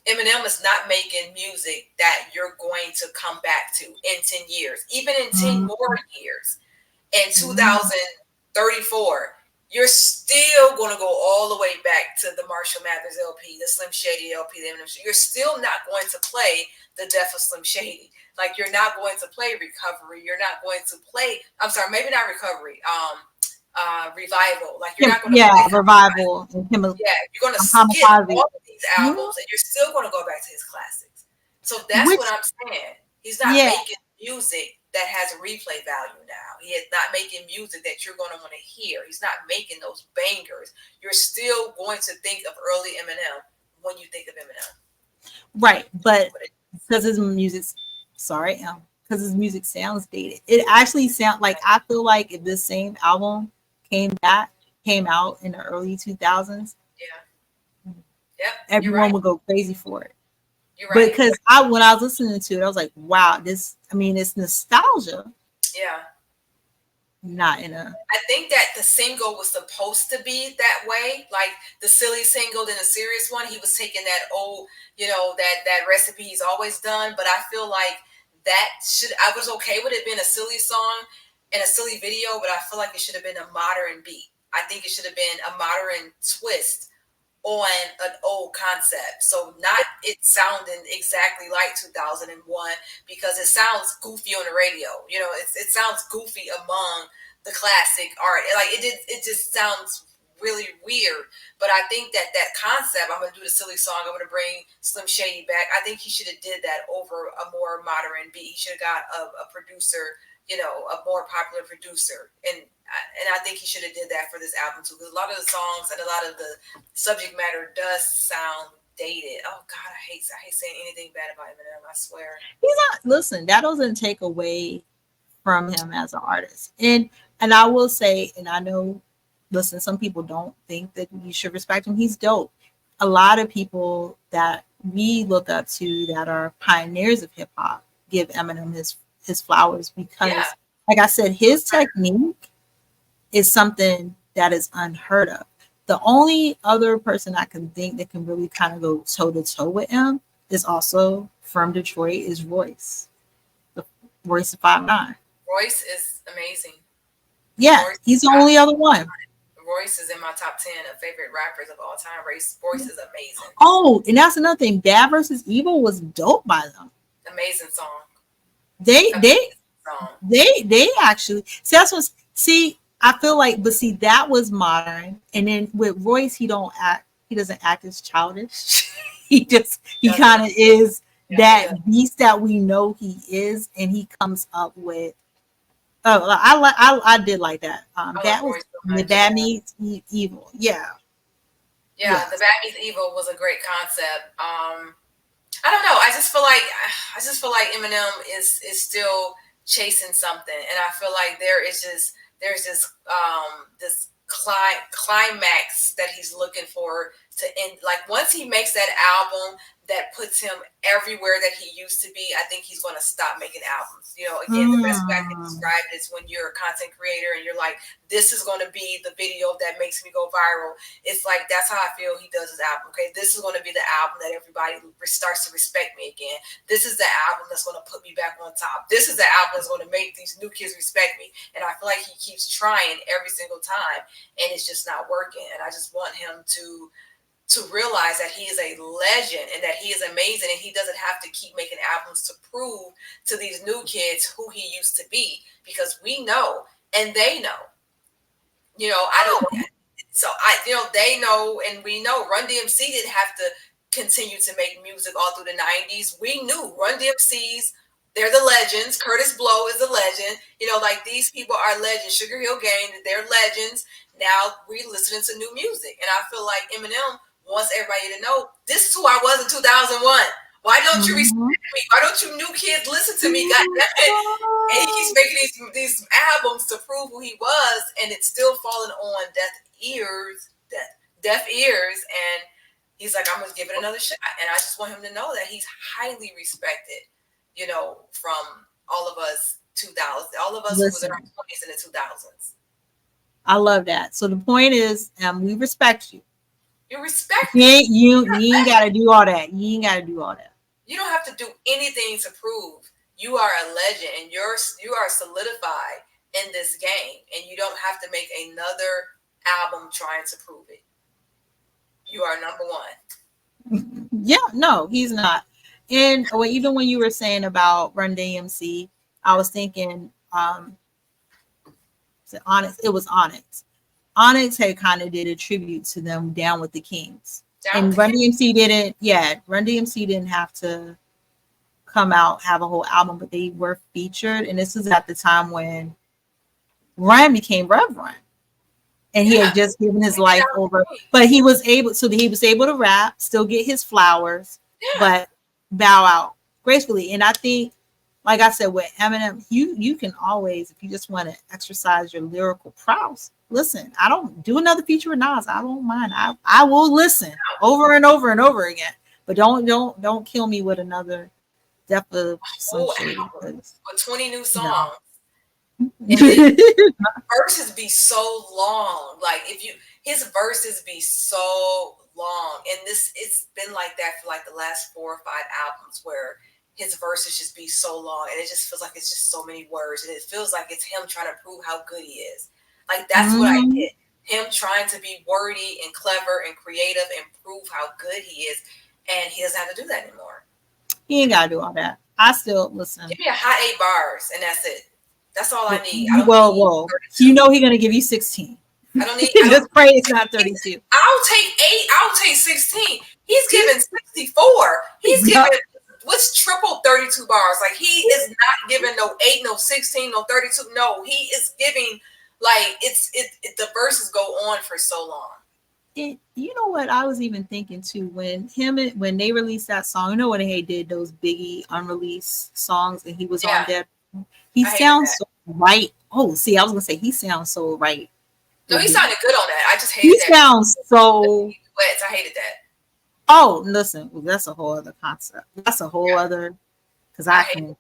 Eminem is not making music that you're going to come back to in 10 years, even in 10 Mhm. more years. In Mhm. 2034, you're still going to go all the way back to the Marshall Mathers LP, the Slim Shady LP. You're still not going to play the Death of Slim Shady. Like you're not going to play Recovery. You're not going to play. I'm sorry, maybe not Recovery. Revival. Like you're not going to Yeah, play Kamikaze. revival and him. Yeah, you're going to skip Kamikaze. all of these Mhm. albums, and you're still going to go back to his classics. So that's what Which, I'm saying. He's not yeah, making music that has replay value now. He is not making music that you're going to want to hear. He's not making those bangers. You're still going to think of early Eminem when you think of Eminem. right. But But because his music, sorry, because his music sounds dated. It actually sounds like I feel like if this same album came back, came out in the early 2000s, yeah, yep, you're everyone right. would go crazy for it. You're But right. because when I was listening to it, I was like, wow, this. I mean, it's nostalgia, Yeah. not in a. I think that the single was supposed to be that way, like the silly single, then the serious one. He was taking that old, that recipe he's always done. But I feel like I was okay with it being a silly song and a silly video, but I feel like it should have been a modern beat. I think it should have been a modern twist on an old concept. So not it sounding exactly like 2001 because it sounds goofy on the radio. It sounds goofy among the classic art. Like it just sounds really weird. But I think that that concept, I'm gonna do the silly song, I'm gonna bring Slim Shady back. I think he should have did that over a more modern beat. He should have got a producer, you know, a more popular producer, and I think he should have did that for this album too, because a lot of the songs and a lot of the subject matter does sound dated. Oh God, I hate saying anything bad about Eminem. I swear. He's not, listen, that doesn't take away from him as an artist. And I will say, and I know, listen, some people don't think that you should respect him. He's dope. A lot of people that we look up to that are pioneers of hip hop give Eminem his flowers Yeah, because, like I said, his technique is something that is unheard of. The only other person I can think that can really kind of go toe to toe with him is also from Detroit is Royce, the Royce 5'9". Royce is amazing. Yeah, Royce, he's the I, only other one. Royce is in my top 10 of favorite rappers of all time. Royce is amazing. Oh, and that's another thing. Bad versus Evil was dope by them. Amazing song. They they Amazing song. they actually see that's what see. I feel like, but see that was modern, and then with Royce, he don't act. He doesn't act as childish. He Doesn't. kind of is Yeah, he does. that beast that we know he is, and he comes up with. Oh, I did like that. I love That was Royce so the much. Bad Meets Evil. Yeah, Yeah, yeah. The Bad Meets Evil was a great concept. I don't know. I just feel like Eminem is still chasing something, and I feel like there's this climax that he's looking for to end. Like once he makes that album that puts him everywhere that he used to be, I think he's going to stop making albums. You know, again, the best way I can Mm, describe it is when you're a content creator and you're like, this is going to be the video that makes me go viral. It's like that's how I feel he does his album. Okay, this is going to be the album that everybody starts to respect me again. This is the album that's going to put me back on top. This is the album that's going to make these new kids respect me. And I feel like he keeps trying every single time, and it's just not working. And I just want him to realize that he is a legend and that he is amazing, and he doesn't have to keep making albums to prove to these new kids who he used to be, because we know and they know. You know, I don't. So they know and we know. Run DMC didn't have to continue to make music all through the '90s. We knew Run DMC's. They're the legends. Curtis Blow is a legend. You know, like these people are legends. Sugar Hill Gang, they're legends. Now we listening to new music, and I feel like Eminem wants everybody to know this is who I was in 2001. Why don't you mhm. respect me? Why don't you new kids listen to me? God damn it! And he keeps making these albums to prove who he was, and it's still falling on deaf ears. And he's like, I'm gonna give it another shot. And I just want him to know that he's highly respected. You know, from all of us 2000, all of us who was in our Listen, 20s and the 2000s. I love that. So the point is, we respect you. You respect You me. ain't you ain't gotta do all that. You ain't gotta do all that. You don't have to do anything to prove you are a legend, and you are solidified in this game, and you don't have to make another album trying to prove it. You are number one. Yeah, no, he's not. And well, even when you were saying about Run DMC, I was thinking, Onyx. It was Onyx. Onyx had kind of did a tribute to them, Down with the Kings, Down with and the Run kid. DMC didn't. Yeah, Run DMC didn't have to come out have a whole album, but they were featured, and this was at the time when Ryan became Reverend, and he Yeah. had just given his We did life Down with over. the kid. But he was able to rap, still get his flowers, Yeah. but bow out gracefully. And I think, like I said, with Eminem, you can always, if you just want to exercise your lyrical prowess, listen. I don't do another feature with Nas. I don't mind. I will listen over and over and over again. But don't kill me with another Death of Slim Whole Shady album because with 20 new no. songs. And then verses be so long. Like if you his verses be so long. And it's been like that for like the last 4 or 5 albums where his verses just be so long, and it just feels like it's just so many words, and it feels like it's him trying to prove how good he is. Like that's what I Mhm. get. Him trying to be wordy and clever and creative and prove how good he is, and he doesn't have to do that anymore. He ain't gotta do all that. I still listen. Give me a hot 8 bars and that's it. That's all I Well, need. I don't well, need well, you 32. know he's gonna give you 16. I don't need. I don't. Just pray it's not 32. I'll take 8. I'll take 16. He's giving 64. He's Yup. giving what's triple 32 bars. Like he is not giving no 8, no 16, no 32. No, he is giving like the verses go on for so long. You know what I was even thinking too when they released that song. You know when they did those Biggie unreleased songs and he was on Yeah, Dead. He I hated sounds that. so right. Oh, see, I was gonna say he sounds so right No, for he Biggie. sounded good on that. I just He hated that. sounds so. Wets. I hated that. Oh, listen, that's a whole other concept. That's a whole Yeah, other because I I hate it. can.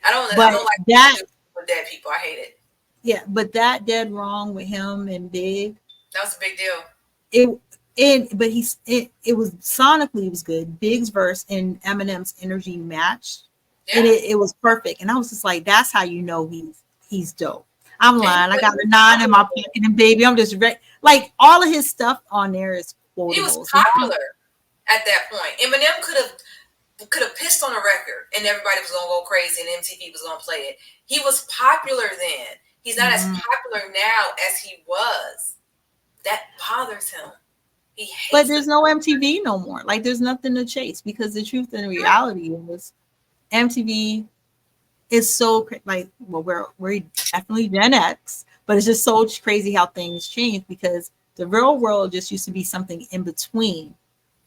I But don't like that, music with dead people. I hate it. yeah, but that Dead Wrong with him and Big. That was a big deal. It but it was sonically it was good. Big's verse and Eminem's energy matched, and Yeah. it was perfect. And I was just like, that's how you know he's dope. I'm And lying. I got a nine in my pocket, and baby, I'm just like all of his stuff on there is he was quotable. So popular at that point. Eminem could have pissed on a record and everybody was gonna go crazy and MTV was gonna play it. He was popular then. He's not as mhm. popular now as he was. That bothers him. He But hates the there's no MTV no more. Like there's nothing to chase because the truth and right. reality is MTV is so like well we're definitely Gen X, but it's just so crazy how things change because the real world just used to be something in between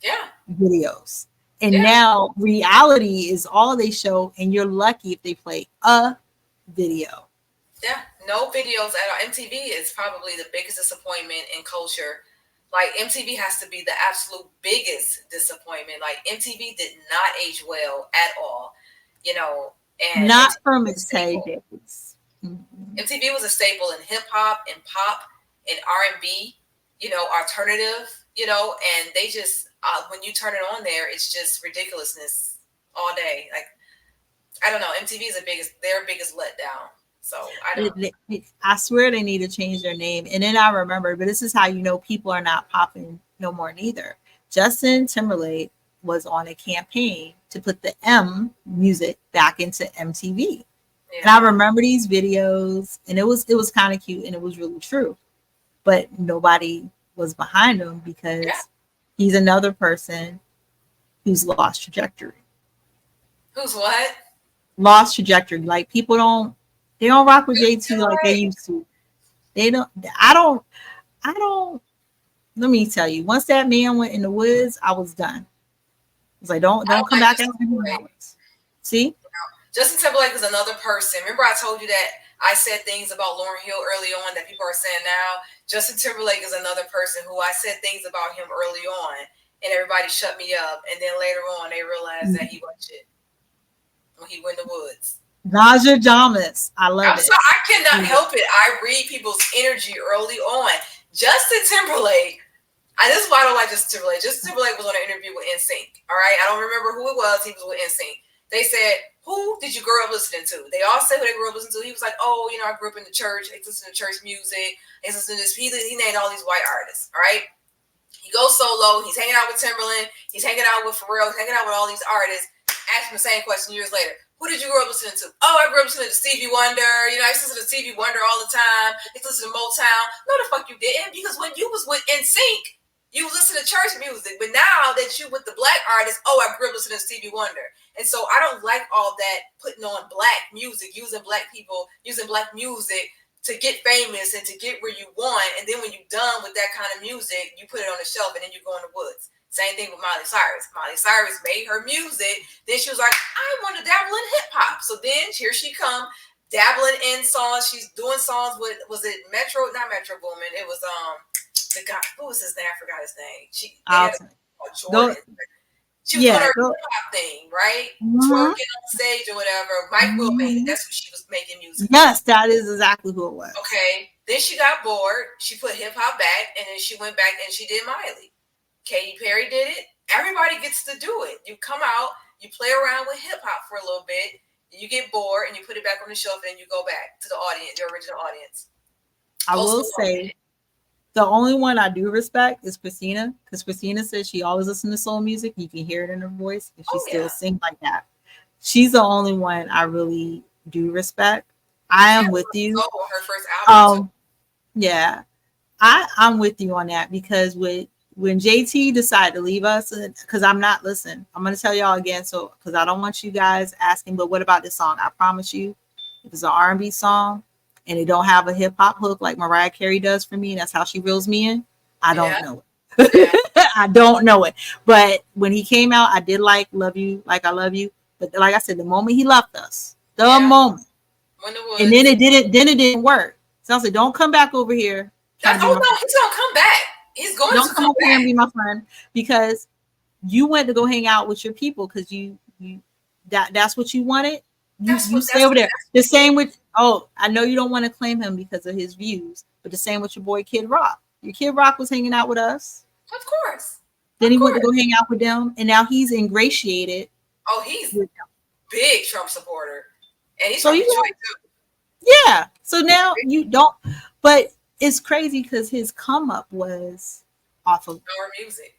Yeah, videos. And yeah, now reality is all they show, and you're lucky if they play a video. yeah. No videos at all. MTV is probably the biggest disappointment in culture. Like MTV has to be the absolute biggest disappointment. Like MTV did not age well at all, you know. And Not MTV from was a its staple. heydays. Mhm. MTV was a staple in hip hop and pop and R&B, alternative, and they just when you turn it on there, it's just ridiculousness all day. Like I don't know, MTV is their biggest letdown. So I don't. I swear they need to change their name. And then I remember, but this is how you know people are not popping no more neither. Justin Timberlake was on a campaign to put the M music back into MTV. And Yeah, I remember these videos and it was kind of cute and it was really true. But nobody was behind him yeah. because he's another person who's lost trajectory. Who's what? Lost trajectory. Like people they don't rock with Justin JT like they Timberlake. used to. They don't I don't let me tell you, once that man went in the woods, I was done. I was like, don't I don't don't come like back Justin out in the Timberlake. hours. See? Justin Timberlake is another person. Remember, I told you that I said things about Lauryn Hill early on that people are saying now. Justin Timberlake is another person who I said things about him early on, and everybody shut me up. And then later on, they realized that he wasn't shit when he went in the woods. Naja Jamas. I love I'm it. sorry, I cannot help it. I read people's energy early on. Justin Timberlake. This is why I don't like Justin Timberlake. Justin Timberlake was on an interview with NSYNC. All right, I don't remember who it was. He was with NSYNC. They said, "Who did you grow up listening to?" They all said who they grew up listening to. He was like, "Oh, I grew up in the church. I listened to church music. I listened to this." He named all these white artists. All right, he goes solo. He's hanging out with Timberland. He's hanging out with Pharrell. He's hanging out with all these artists. Ask him the same question years later. Who did you grow up listening to? Oh, I grew up listening to Stevie Wonder. I used to listen to Stevie Wonder all the time. I used to listen to Motown. No, the fuck you didn't. Because when you was with NSYNC, you listen to church music. But now that you with the black artists, oh, I grew up listening to Stevie Wonder. And so I don't like all that putting on black music, using black people, using black music to get famous and to get where you want. And then when you're done with that kind of music, you put it on the shelf and then you go in the woods. Same thing with Miley Cyrus. Miley Cyrus made her music. Then she was like, I want to dabble in hip hop. So then here she come dabbling in songs. She's doing songs with, was it Metro? Not Metro Boomin. It was the guy, who was his name? I forgot his name. They I'll had tell a you. Jordan. She was doing Yeah, her hip hop thing, right? mhm, Twerking on stage or whatever. Mike Will made it. mhm. That's what she was making music with. Yes, that is exactly who it was. Okay. Then she got bored. She put hip hop back, and then she went back and she did Miley. Katy Perry did it. Everybody gets to do it. You come out, you play around with hip hop for a little bit, you get bored, and you put it back on the shelf, and you go back to the audience, your original audience. I Post will Malone did say it. the only one I do respect is Christina because Christina says she always listens to soul music. You can hear it in her voice, and she Oh still yeah, sings like that. She's the only one I really do respect. I she am had with a you. soul on her first album too. Um, yeah, I'm with you on that because when JT decided to leave us, because I'm not listen, I'm gonna tell y'all again, so because I don't want you guys asking, but what about this song? I promise you, if it's an R&B song and it don't have a hip hop hook like Mariah Carey does for me, that's how she reels me in. I Yeah, don't know yeah, it. I don't know it. But when he came out, I did like "Love You Like I Love You." But like I said, the moment he left us, the yeah. moment, When the and then Woods. it didn't work. So I said, "Don't come back over here trying That's, to be oh my no, friend. he's gonna come back. He's going to Don't come come over here and back. be my friend because you went to go hang out with your people because you that's what you wanted. You stay That's over what there. that's what The he did. same with I know you don't want to claim him because of his views, but the same with your boy Kid Rock. Your Kid Rock was hanging out with us. Of course, Then of he went to course. go hang out with them, and now he's ingratiated Oh, he's with them. big Trump supporter, and he's So from you Detroit know, too. yeah. So now you don't. But it's crazy because his come up was off of Our music.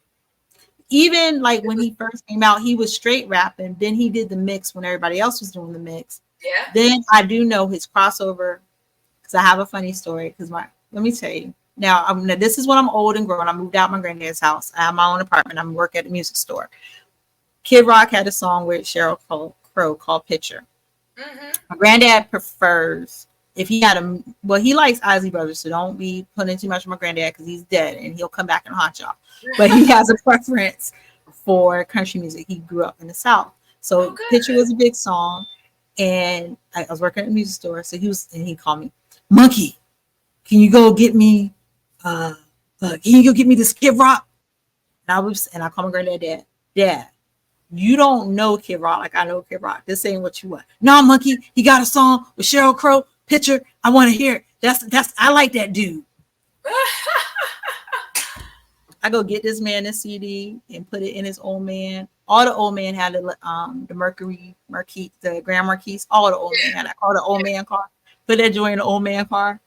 even like It when was, he first came out, he was straight rapping. Then he did the mix when everybody else was doing the mix. yeah. Then I do know his crossover because I have a funny story. Because my let me tell you now, this is when I'm old and grown. I moved out my granddad's house. I have my own apartment. I'm working at the music store. Kid Rock had a song with Cheryl Crow called "Picture." Mhm. My granddad prefers if he had a well, he likes Ozzy Brothers, so don't be putting too much on my granddad because he's dead and he'll come back and haunt y'all. But he has a preference for country music. He grew up in the South, Oh, so "Picture" good. was a big song. And I was working at the music store, so he called me, Monkey. Can you go get me? Uh, can you go get me the Skid Rock? And I called my granddad, Dad. You don't know Kid Rock like I know Kid Rock. This ain't what you want. No, Monkey, he got a song with Cheryl Crow, Picture. I want to hear it. That's I like that dude. I go get this man this CD and put it in his old man. All the old man had the Mercury Marquis, the Grand Marquis. All the old man Yeah, had. I call the old man car. Put that joint in the old man car.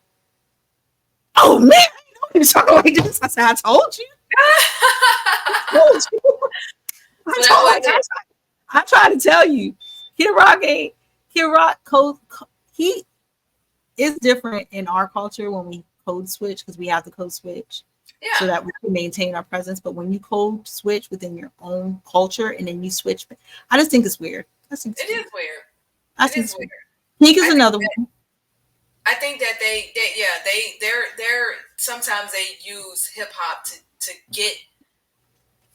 Oh man, I know you talking like this. I said, I told you. yeah. Told you. I So that told boy like did. I try to tell you. Kid Rock ain't Kid Rock he is different in our culture when we code switch because we have to code switch so Yeah, that we can maintain our presence. But when you code switch within your own culture and then you switch, I just think it's weird. I think it it's weird. is weird. I It think is it's weird. weird. Pink is I think another that one. I think that yeah they're sometimes they use hip hop to get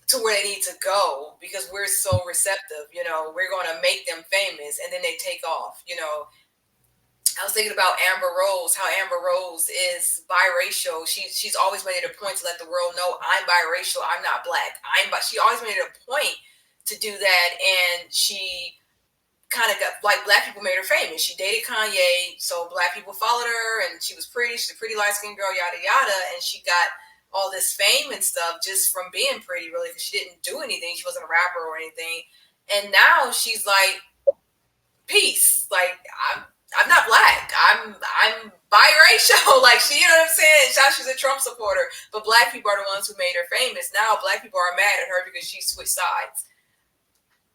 to where they need to go because we're so receptive. You know, we're going to make them famous, and then they take off. You know, I was thinking about Amber Rose, how Amber Rose is biracial. She's always made it a point to let the world know I'm biracial. I'm not black. She always made it a point to do that, and she kind of got like black people made her famous. She dated Kanye, so black people followed her, and she was pretty. She's a pretty light skinned girl, yada yada, and she got all this fame and stuff just from being pretty, really, because she didn't do anything. She wasn't a rapper or anything, and now she's like peace. Like I'm not black. I'm biracial. Like she, you know what I'm saying? She's a Trump supporter, but black people are the ones who made her famous. Now black people are mad at her because she switched sides.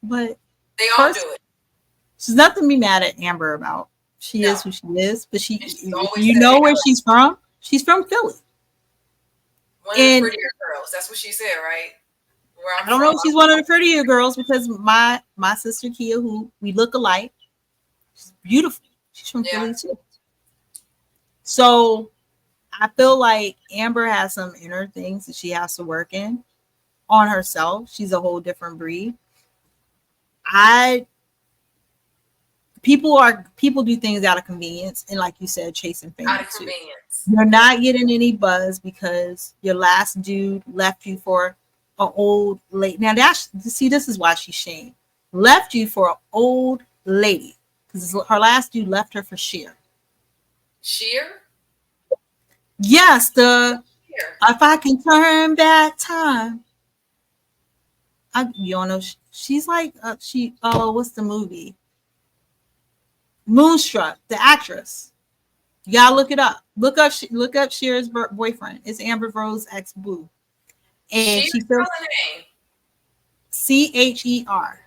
But They all do first, it. there's nothing to be mad at Amber about. She No, is who she is. But and she's if always you said know it. where she's from Philly. One of the And prettier girls. That's what she said, right? Where I'm I don't know from. if she's one of the prettier girls because my sister Kia, who we look alike, she's beautiful. She's from Yeah. Philly too. So I feel like Amber has some inner things that she has to work in on herself. She's a whole different breed. I people do things out of convenience and like you said, chasing Out fame of too. convenience. You're Yeah. not getting any buzz because your last dude left you for an old lady. Now that's see, this is why she's shamed. Left you for an old lady because her last dude left her for Sheer. Sheer? Yes, the Sheer. if I can turn back time. You don't know she's like what's the movie? Moonstruck, the actress. You gotta look it up. Look up Sheer's boyfriend. It's Amber Rose ex boo, and Sheer? she Spell feels the name. Cheer.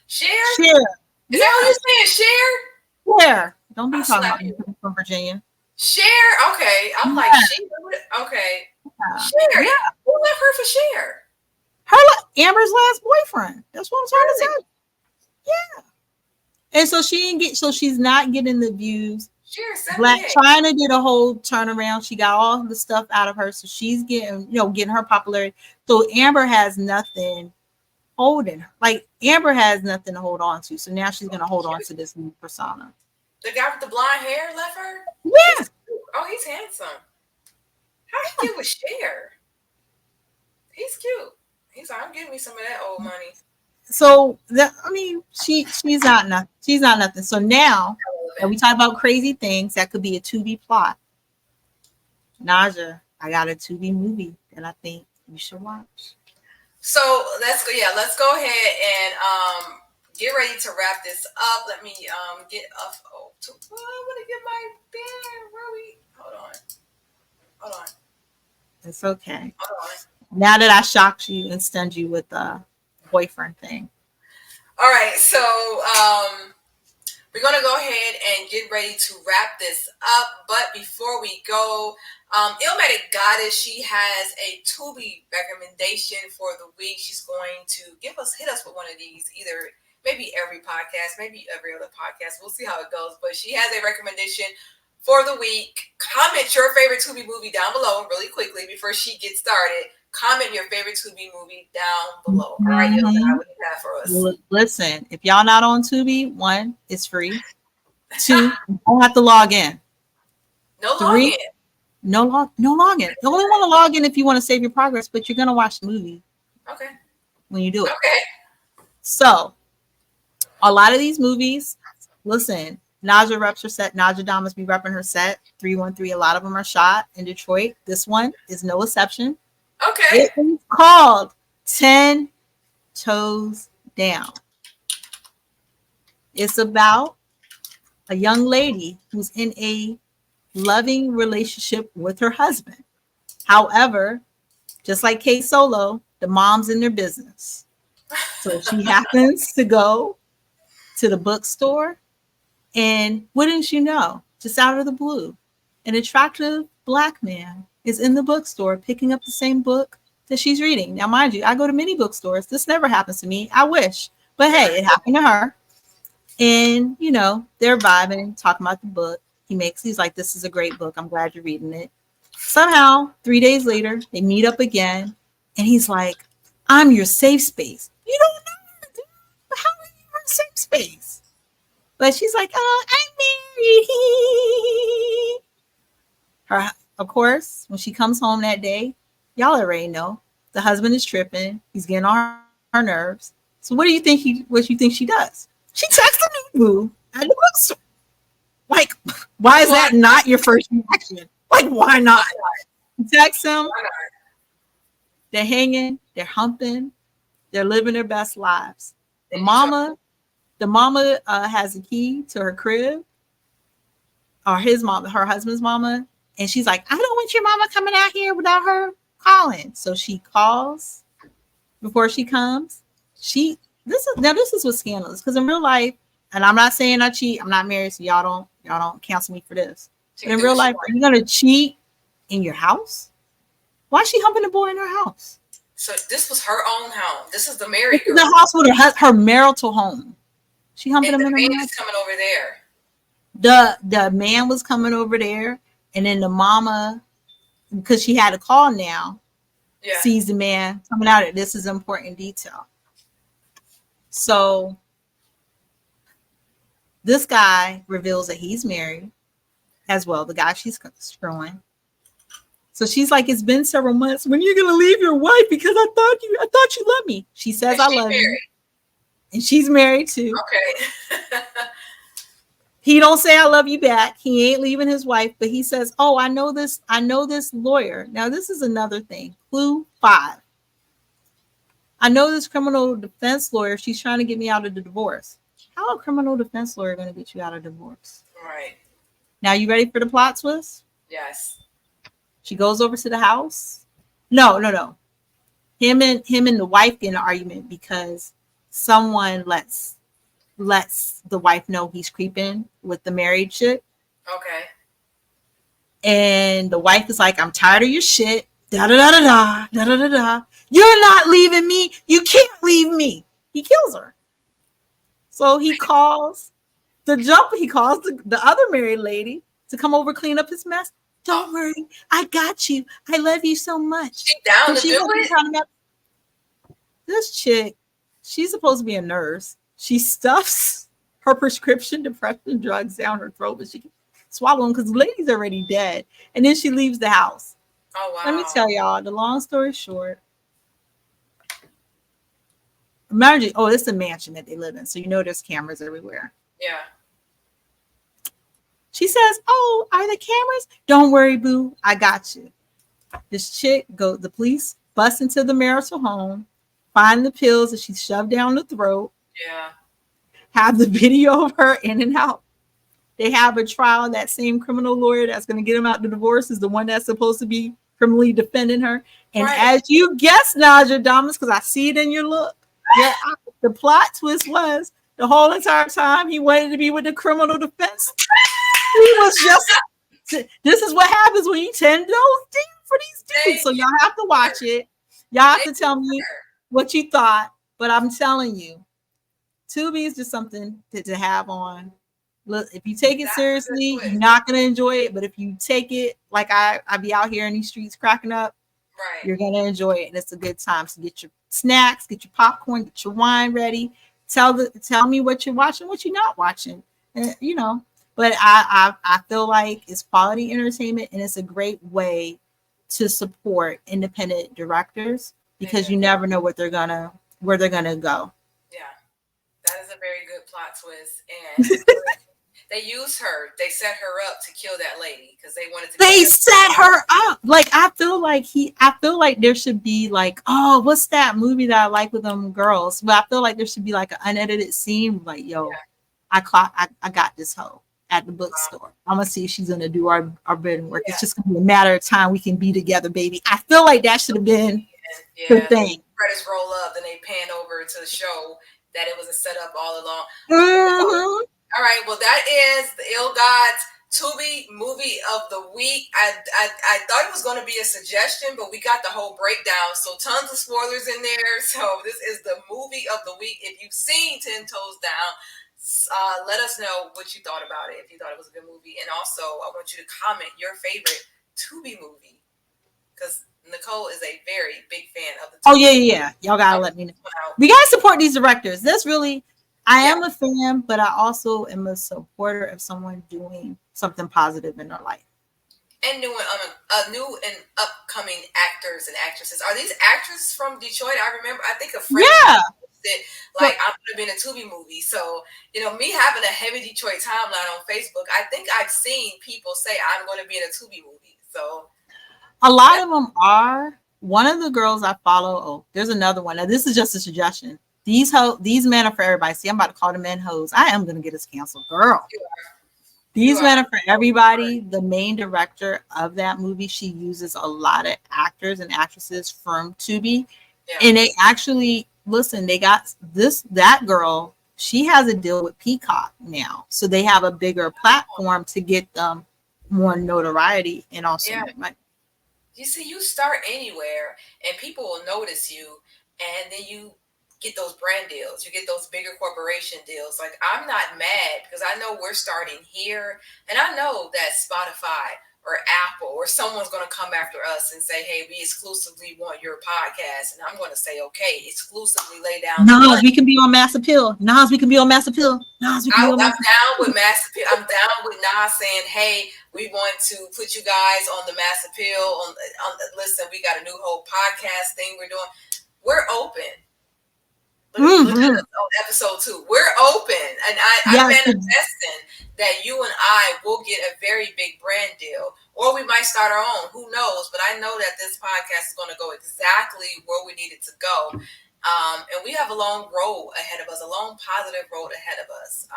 Sheer? Sheer. Is that how Yeah, you saying? Sheer? Sheer. Don't be I'll talking slap about me you. from Virginia. Cher. Okay, I'm like Yeah, she. Okay, Cher. yeah. Who left her for Cher? Amber's last boyfriend. That's what I'm trying to Really? say. Yeah. And so she didn't get. So she's not getting the views. Cher, Black 78. China did a whole turnaround. She got all the stuff out of her, so she's getting, getting her popularity. So Amber has nothing holding her. Like Amber has nothing to hold on to. So now she's gonna hold on to this new persona. The guy with the blonde hair left her. Yeah. He's cute. Oh, he's handsome. How he get with Cher? He's cute. He's like, I'm giving me some of that old money. So that, I mean, she's not nothing. She's not nothing. So now that we talk about crazy things, that could be a Tubi plot. Naja, I got a Tubi movie that I think you should watch. So let's go. Yeah, let's go ahead and get ready to wrap this up. Let me get up. Oh, I want to get my band. Where are we? Hold on. Hold on. It's okay. Hold on. Now that I shocked you and stunned you with the boyfriend thing. All right. So we're gonna go ahead and get ready to wrap this up. But before we go, Illmatic Goddess, she has a Tubi recommendation for the week. She's going to hit us with one of these, either maybe every podcast, maybe every other podcast. We'll see how it goes. But she has a recommendation for the week. Comment your favorite Tubi movie down below really quickly before she gets started. Comment your favorite Tubi movie down below. All right, Illmatic, what do you have for us? Listen, if y'all not on Tubi, one, it's free. Two, you don't have to log in. No Three, login. no login. You only want to log in if you want to save your progress, but you're gonna watch the movie Okay. when you do it. Okay. So a lot of these movies, listen, Naja reps her set. Naja Damas be repping her set. 313. A lot of them are shot in Detroit. This one is no exception. Okay. It is called 10 Toes Down. It's about a young lady who's in a loving relationship with her husband. However, just like K Solo, the mom's in their business. So she happens to go to the bookstore, and wouldn't you know, just out of the blue, an attractive black man is in the bookstore picking up the same book that she's reading. Now, mind you, I go to many bookstores. This never happens to me. I wish. But hey, it happened to her. And, they're vibing, talking about the book. He's like, this is a great book. I'm glad you're reading it. Somehow, 3 days later, they meet up again. And he's like, I'm your safe space. You don't know, dude. How are you her safe space? But she's like, oh, I'm married. Of course, when she comes home that day, y'all already know the husband is tripping. He's getting on her nerves. So what do you think she does? She texts a new boo at the bookstore. Like, why is that not your first reaction? Like, why not? Text him. They're hanging. They're humping. They're living their best lives. The mama has a key to her crib, or his mom, her husband's mama, and she's like, I don't want your mama coming out here without her calling. So she calls before she comes. This is what's scandalous, because in real life, and I'm not saying I cheat, I'm not married, so y'all don't cancel me for this. But in real life, are you gonna cheat in your house? Why is she humping the boy in her house? So this was her own home. This is the married girl. The house with her marital home. She humping him in her house. The man is coming over there. The man was coming over there, and then the mama, because she had a call now, sees the man coming out. This is important detail. So this guy reveals that he's married as well, the guy she's screwing. So she's like, it's been several months. When are you gonna leave your wife? Because I thought you loved me. She says, I love you. And she's married too. Okay. He don't say I love you back. He ain't leaving his wife, but he says, oh, I know this lawyer. Now, this is another thing. Clue 5. I know this criminal defense lawyer. She's trying to get me out of the divorce. How a criminal defense lawyer going to get you out of divorce? Right. Now, you ready for the plot twist? Yes. She goes over to the house. No. Him and the wife get in an argument because someone lets the wife know he's creeping with the married chick. Okay. And the wife is like, I'm tired of your shit. Da da da da da da da da da. You're not leaving me. You can't leave me. He kills her. So he calls he calls the other married lady to come over clean up his mess. Don't worry, I got you. I love you so much. She down Because to she do wasn't it. trying to. This chick, she's supposed to be a nurse. She stuffs her prescription depression drugs down her throat, but she can swallow them because the lady's already dead. And then she leaves the house. Oh Let me wow. tell y'all, the long story short, imagine, oh, it's a mansion that they live in. So you know there's cameras everywhere. Yeah. She says, oh, are the cameras? Don't worry, boo. I got you. This chick the police bust into the marital home, find the pills that she shoved down the throat, Yeah. have the video of her in and out. They have a trial. That same criminal lawyer that's going to get him out the divorce is the one that's supposed to be criminally defending her. And Right. as you guessed, Naja Damas, because I see it in your look, the plot twist was the whole entire time he wanted to be with the criminal defense. He was just. This is what happens when you tend those deep for these dudes. So y'all have to watch it. Y'all have to tell me what you thought. But I'm telling you, Tubi is just something to have on. Look, if you take it seriously, you're not gonna enjoy it. But if you take it like I be out here in these streets cracking up, Right. you're gonna enjoy it, and it's a good time. So get your snacks, get your popcorn, get your wine ready. Tell me what you're watching, what you're not watching, and, you know. But I feel like it's quality entertainment, and it's a great way to support independent directors because you never know where they're gonna go. Yeah, that is a very good plot twist, and they used her. They set her up to kill that lady because they wanted to. They set her up. Like I feel like there should be like, oh, what's that movie that I like with them girls? But I feel like there should be like an unedited scene, like, yo, I got this hoe at the bookstore. I'm gonna see if she's gonna do our bidding work. It's just gonna be a matter of time we can be together, baby. I feel like that should have been the thing. Credits roll up, then they pan over to the show that it was a setup all along. Mm-hmm. All right, well, that is the Ill Gods Tubi movie of the week. I thought it was going to be a suggestion, but we got the whole breakdown. So tons of spoilers in there. So this is the movie of the week. If you've seen 10 Toes Down, let us know what you thought about it, if you thought it was a good movie. And also, I want you to comment your favorite Tubi movie, because Nicole is a very big fan of the Tubi. Oh, yeah. Y'all got to let me know. We got to support these directors. That's really... I am a fan, but I also am a supporter of someone doing something positive in their life. And new and upcoming actors and actresses. Are these actors from Detroit? I think a friend said, like, I'm going to be in a Tubi movie. So, you know, me having a heavy Detroit timeline on Facebook, I think I've seen people say I'm going to be in a Tubi movie. So a lot of them are. One of the girls I follow, oh, there's another one. Now, this is just a suggestion. These men are for everybody. See, I'm about to call them men hoes. I am going to get us canceled, girl. These men are for everybody. The main director of that movie, she uses a lot of actors and actresses from Tubi. And they actually, listen, they got that girl, she has a deal with Peacock now. So they have a bigger platform to get them more notoriety and also more money. You see, you start anywhere and people will notice you, and then you get those brand deals, you get those bigger corporation deals. Like, I'm not mad because I know we're starting here, and I know that Spotify or Apple or someone's going to come after us and say, hey, we exclusively want your podcast. And I'm going to say, okay, exclusively lay down. Nas, we can be on Mass Appeal. Nas, we can be on Mass Appeal. I'm down with Mass Appeal. I'm down with Nas saying, hey, we want to put you guys on the Mass Appeal. Listen, we got a new whole podcast thing we're doing. We're open. Look at us on episode 2. We're open, and I'm manifesting that you and I will get a very big brand deal, or we might start our own. Who knows? But I know that this podcast is going to go exactly where we need it to go, and we have a long road ahead of us, a long positive road ahead of us.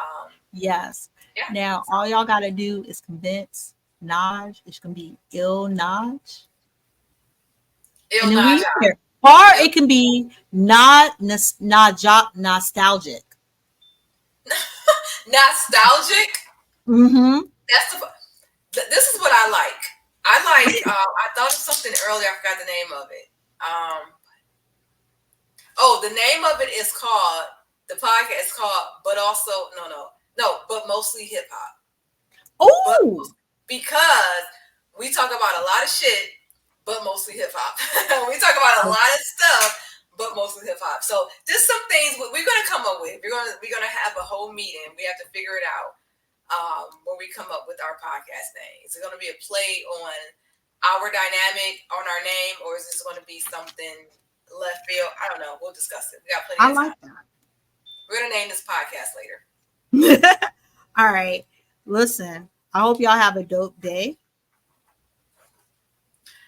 Yes. Yeah. Now, all y'all got to do is convince Naj. It's going to be Ill Naj. Ill Naj. Or it can be not nostalgic. Nostalgic? Mm-hmm. That's the... This is what I like. I like. I thought of something earlier. I forgot the name of it. Oh, the name of it is called, the podcast is called, but also but mostly hip hop. But Oh, because we talk about a lot of shit, but mostly hip hop. We talk about a lot of stuff, but mostly hip hop. So just some things we're gonna come up with. We're gonna have a whole meeting. We have to figure it out when we come up with our podcast name. Is it gonna be a play on our dynamic, on our name, or is this gonna be something left field? I don't know. We'll discuss it. We got plenty I of like time. We're gonna name this podcast later. that. All right. Listen, I hope y'all have a dope day.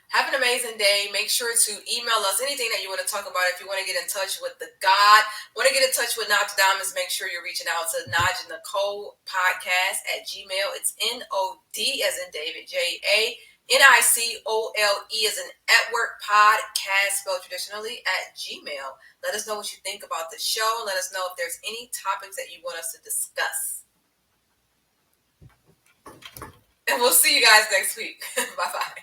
Have an amazing day. Make sure to email us anything that you want to talk about. If you want to get in touch with the God, want to get in touch with Nostradamus, make sure you're reaching out to Naj and Nicole podcast at Gmail. It's NOD as in David, JANICOLE as in Network podcast, spelled traditionally, at Gmail. Let us know what you think about the show. Let us know if there's any topics that you want us to discuss. And we'll see you guys next week. Bye bye.